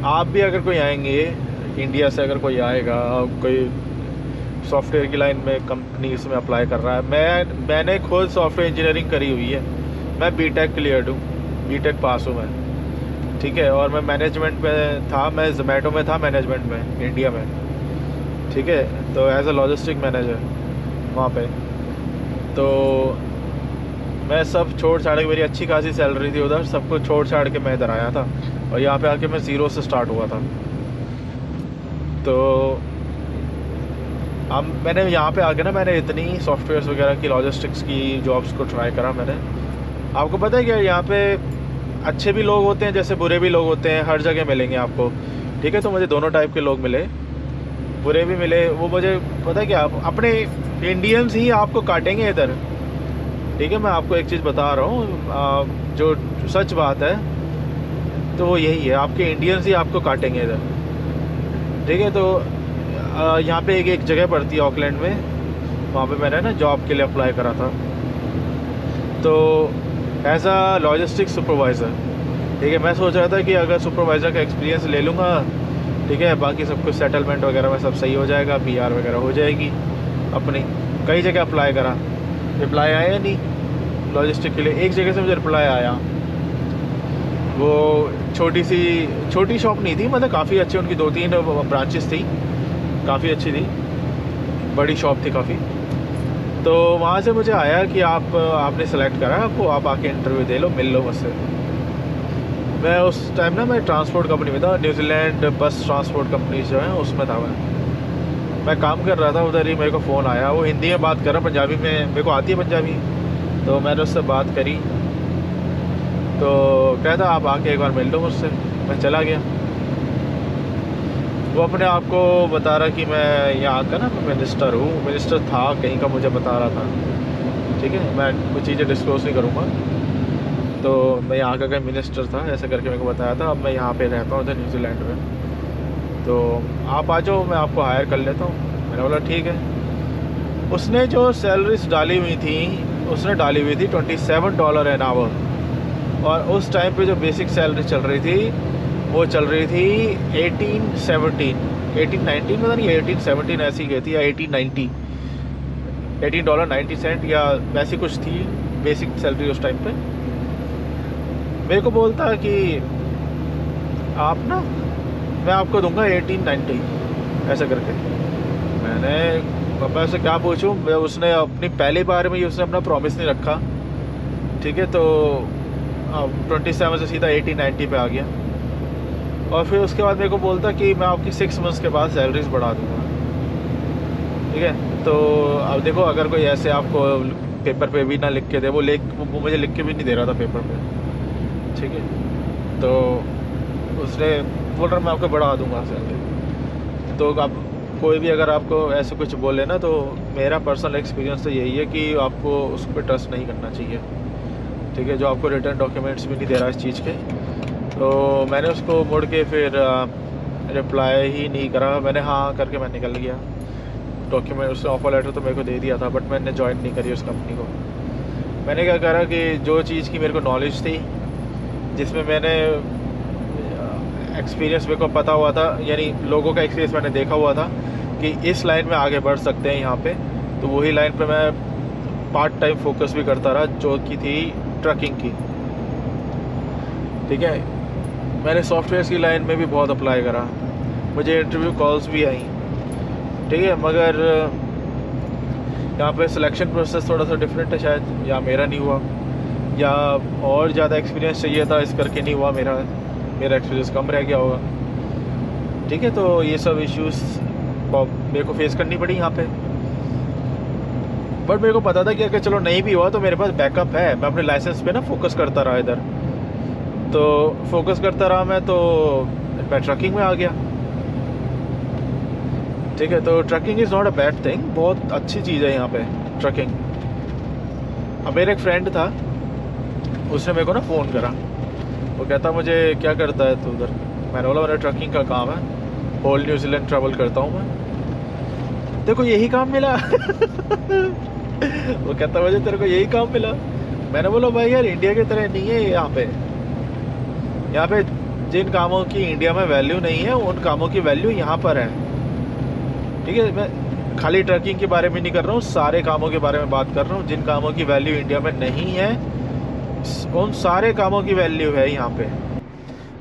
आप भी अगर कोई आएंगे इंडिया से, अगर कोई आएगा कोई सॉफ्टवेयर की लाइन में कंपनीज में अप्लाई कर रहा है, मैंने खुद सॉफ्टवेयर इंजीनियरिंग करी हुई है, मैं बीटेक क्लियर्ड हूँ, बीटेक पास हूँ मैं, ठीक है। और मैं मैनेजमेंट में था, मैं जोमेटो में था मैनेजमेंट में इंडिया में, ठीक है। तो एज अ लॉजिस्टिक मैनेजर वहाँ पे, तो मैं सब छोड़ छाड़ के, मेरी अच्छी खासी सैलरी थी उधर, सबको छोड़ छाड़ के मैं इधर आया था और यहाँ पे आके मैं ज़ीरो से स्टार्ट हुआ था। तो अब मैंने यहाँ पे आके ना, मैंने इतनी सॉफ्टवेयर्स वगैरह की लॉजिस्टिक्स की जॉब्स को ट्राई करा मैंने। आपको पता है कि यहाँ पे अच्छे भी लोग होते हैं जैसे बुरे भी लोग होते हैं, हर जगह मिलेंगे आपको, ठीक है। तो मुझे दोनों टाइप के लोग मिले, बुरे भी मिले। वो मुझे पता है क्या, अपने इंडियंस ही आपको काटेंगे इधर, ठीक है। मैं आपको एक चीज़ बता रहा हूँ, जो सच बात है तो वो यही है, आपके इंडियंस ही आपको काटेंगे इधर, ठीक है। तो यहाँ पे एक जगह पड़ती है ऑकलैंड में, वहाँ पे मैंने ना जॉब के लिए अप्लाई करा था, तो एज अ लॉजिस्टिक सुपरवाइज़र, ठीक है। मैं सोच रहा था कि अगर सुपरवाइज़र का एक्सपीरियंस ले लूँगा, ठीक है, बाकी सब कुछ सेटलमेंट वगैरह में सब सही हो जाएगा, PR वगैरह हो जाएगी अपनी। कई जगह अप्लाई करा, रिप्लाई आया नहीं लॉजिस्टिक के लिए। एक जगह से मुझे रिप्लाई आया, वो छोटी शॉप नहीं थी, मतलब काफ़ी अच्छी, उनकी 2-3 ब्रांचेस थी, काफ़ी अच्छी थी, बड़ी शॉप थी काफ़ी। तो वहाँ से मुझे आया कि आपने सेलेक्ट करा आपको, आप आके इंटरव्यू दे लो, मिल लो मुझसे। मैं उस टाइम ना, मैं ट्रांसपोर्ट कंपनी में था, न्यूजीलैंड बस ट्रांसपोर्ट कंपनी जो है उसमें था मैं काम कर रहा था। उधर ही मेरे को फ़ोन आया, वो हिंदी में बात कर रहा, पंजाबी में मेरे को आती है पंजाबी, तो मैंने उससे बात करी, तो कहता आप आके एक बार मिल लो मुझसे। मैं चला गया, वो अपने आप को बता रहा कि मैं यहाँ का ना मिनिस्टर हूँ, मिनिस्टर था कहीं का, मुझे बता रहा था, ठीक है। मैं कुछ चीज़ें डिस्क्लोज़ नहीं करूँगा, तो मैं यहाँ का कहीं मिनिस्टर था, ऐसे करके मेरे को बताया था। अब मैं यहाँ पे रहता हूँ इधर न्यूजीलैंड में, तो आप आ जाओ, मैं आपको हायर कर लेता हूँ। मैंने बोला ठीक है। उसने जो सैलरीज डाली हुई थी, उसने डाली हुई थी $27 एन आवर, और उस टाइम पे जो बेसिक सैलरी चल रही थी वो चल रही थी 1819 पता नहीं, 1817 ऐसी गई थी, या 1890, $18.90 या वैसी कुछ थी बेसिक सैलरी उस टाइम पे। मेरे को बोलता है कि आप ना, मैं आपको दूंगा 1890 ऐसा करके। मैं उससे क्या पूछूं, उसने अपनी पहली बार में ही उसने अपना प्रॉमिस नहीं रखा, ठीक है। तो 27 से सीधा 1890 पे आ गया, और फिर उसके बाद मेरे को बोलता कि मैं आपकी 6 मंथ्स के बाद सैलरीज बढ़ा दूंगा, ठीक है। तो अब देखो, अगर कोई ऐसे आपको पेपर पे भी ना लिख के दे, वो मुझे लिख के भी नहीं दे रहा था पेपर पे, ठीक है। तो उसने बोल रहा मैं आपको बढ़ा दूंगा सैलरी। तो अब कोई भी अगर आपको ऐसे कुछ बोले ना, तो मेरा पर्सनल एक्सपीरियंस तो यही है कि आपको उस पर ट्रस्ट नहीं करना चाहिए, ठीक है, जो आपको रिटर्न डॉक्यूमेंट्स भी नहीं दे रहा इस चीज़ के। तो मैंने उसको मुड़ के फिर रिप्लाई ही नहीं करा, मैंने हाँ करके मैं निकल गया। डॉक्यूमेंट, उसने ऑफर लेटर तो मेरे को दे दिया था, बट मैंने ज्वाइन नहीं करी उस कंपनी को। मैंने क्या करा कि जो चीज़ की मेरे को नॉलेज थी, जिसमें मैंने एक्सपीरियंस मेरे को पता हुआ था, यानी लोगों का एक्सपीरियंस मैंने देखा हुआ था कि इस लाइन में आगे बढ़ सकते हैं यहाँ पे, तो वही लाइन पे मैं पार्ट टाइम फोकस भी करता रहा, जो कि थी ट्रकिंग की, ठीक है। मैंने सॉफ्टवेयर की लाइन में भी बहुत अप्लाई करा, मुझे इंटरव्यू कॉल्स भी आई, ठीक है, मगर यहाँ पे सिलेक्शन प्रोसेस थोड़ा सा डिफरेंट है शायद, या मेरा नहीं हुआ, या और ज़्यादा एक्सपीरियंस चाहिए था इस करके नहीं हुआ, मेरा एक्सपीरियंस कम रह गया होगा, ठीक है। तो ये सब इश्यूज़ मेरे को फेस करनी पड़ी यहाँ पे, बट मेरे को पता था कि अगर चलो नहीं भी हुआ तो मेरे पास बैकअप है। मैं अपने लाइसेंस पे ना फोकस करता रहा इधर, तो फोकस करता रहा मैं, तो मैं ट्रकिंग में आ गया, ठीक है। तो trucking is not a bad thing, बहुत अच्छी चीज़ है यहाँ पे ट्रकिंग। अब मेरा एक फ्रेंड था, उसने मेरे को ना फ़ोन करा, वो कहता मुझे क्या करता है तू उधर। मैंने बोला मेरा ट्रकिंग का काम है, होल न्यूजीलैंड ट्रैवल करता हूँ मैं। देखो यही काम मिला वो कहता मुझे तेरे को यही काम मिला। मैंने बोला भाई यार इंडिया की तरह नहीं है यहाँ पे। यहाँ पे जिन कामों की इंडिया में वैल्यू नहीं है उन कामों की वैल्यू यहाँ पर है। ठीक है, मैं खाली ट्रकिंग के बारे में नहीं कर रहा हूँ, सारे कामों के बारे में बात कर रहा हूँ। जिन कामों की वैल्यू इंडिया में नहीं है उन सारे कामों की वैल्यू है यहाँ पे।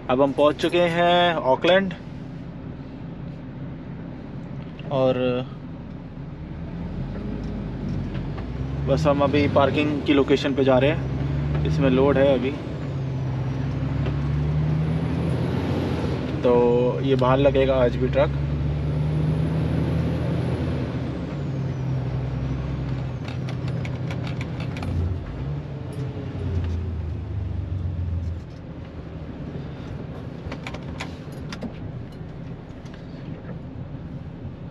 अब हम पहुँच चुके हैं ऑकलैंड और बस हम अभी पार्किंग की लोकेशन पे जा रहे हैं। इसमें लोड है अभी, तो ये बाहर लगेगा आज भी ट्रक।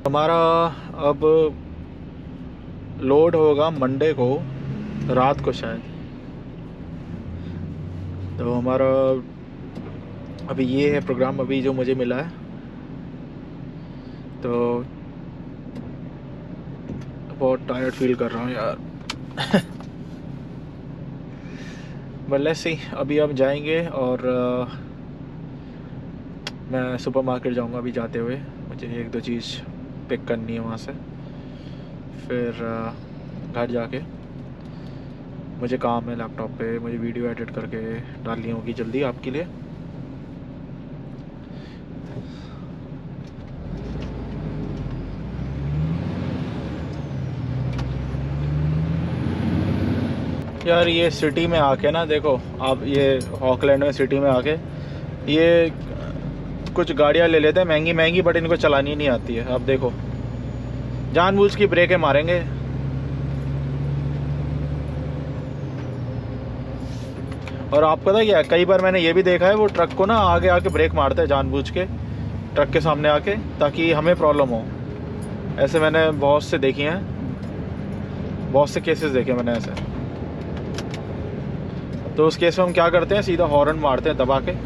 हमारा अब लोड होगा मंडे को रात को शायद। तो हमारा अभी ये है प्रोग्राम अभी जो मुझे मिला है। तो बहुत टायर्ड फील कर रहा हूँ यार। बट लेट्स सी, अभी हम जाएंगे और मैं सुपरमार्केट जाऊंगा अभी जाते हुए। मुझे एक दो चीज़ पिक करनी है वहाँ से, फिर घर जाके मुझे काम है लैपटॉप पे, मुझे वीडियो एडिट करके डालनी होगी जल्दी आपके लिए। यार ये सिटी में आके ना देखो आप, ये ऑकलैंड में सिटी में आके ये कुछ गाड़ियाँ ले लेते हैं महंगी महंगी, बट इनको चलानी नहीं आती है। आप देखो जानबूझ की ब्रेकें मारेंगे। और आपको पता क्या, कई बार मैंने ये भी देखा है वो ट्रक को ना आगे आके ब्रेक मारते हैं जानबूझ के, ट्रक के सामने आके, ताकि हमें प्रॉब्लम हो। ऐसे मैंने बहुत से देखी हैं, बहुत से केसेस देखे मैंने ऐसे। तो उस केस में हम क्या करते हैं, सीधा हॉर्न मारते हैं दबा के।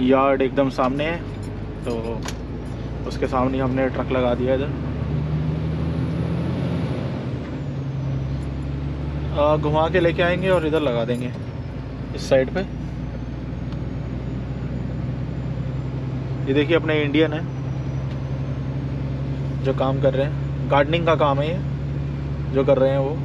यार्ड एकदम सामने है, तो उसके सामने हमने ट्रक लगा दिया इधर। घुमा के लेके आएंगे और इधर लगा देंगे इस साइड पे। ये देखिए अपने इंडियन है जो काम कर रहे हैं, गार्डनिंग का काम है ये जो कर रहे हैं वो।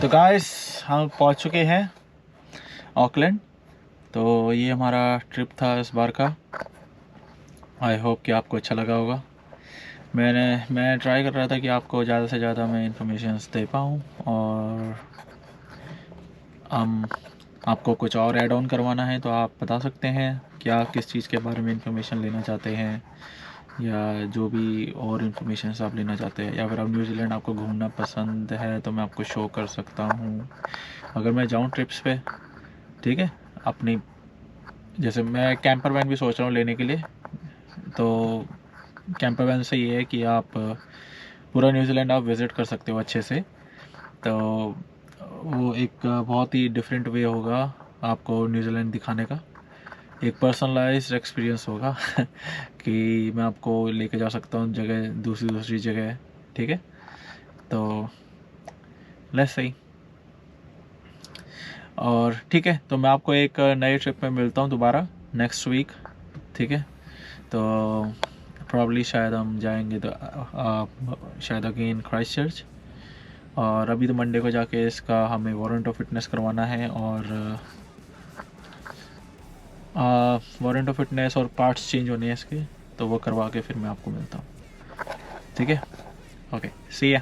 तो गाइस हम पहुंच चुके हैं ऑकलैंड। तो ये हमारा ट्रिप था इस बार का। आई होप कि आपको अच्छा लगा होगा। मैं ट्राई कर रहा था कि आपको ज़्यादा से ज़्यादा मैं इंफॉर्मेशन दे पाऊँ, और आपको कुछ और ऐड ऑन करवाना है तो आप बता सकते हैं कि आप किस चीज़ के बारे में इंफॉर्मेशन लेना चाहते हैं, या जो भी और इन्फॉर्मेशन आप लेना चाहते हैं, या फिर आप न्यूजीलैंड आपको घूमना पसंद है तो मैं आपको शो कर सकता हूँ अगर मैं जाऊँ ट्रिप्स पे। ठीक है, अपनी जैसे मैं कैंपर वैन भी सोच रहा हूँ लेने के लिए। तो कैंपर वैन से ये है कि आप पूरा न्यूजीलैंड आप विज़िट कर सकते हो अच्छे से। तो वो एक बहुत ही डिफरेंट वे होगा आपको न्यूजीलैंड दिखाने का, एक पर्सनलाइज्ड एक्सपीरियंस होगा कि मैं आपको लेके जा सकता हूँ जगह, दूसरी जगह। ठीक है, तो लेट्स सी। और ठीक है, तो मैं आपको एक नए ट्रिप में मिलता हूँ दोबारा नेक्स्ट वीक। ठीक है, तो प्रॉब्ली शायद हम जाएंगे तो शायद अगेन क्राइस्ट चर्च। और अभी तो मंडे को जाके इसका हमें वारंट ऑफ फिटनेस करवाना है, और वारंट ऑफ फिटनेस और पार्ट्स चेंज होने हैं इसके, तो वो करवा के फिर मैं आपको मिलता हूँ। ठीक है, ओके, सी या।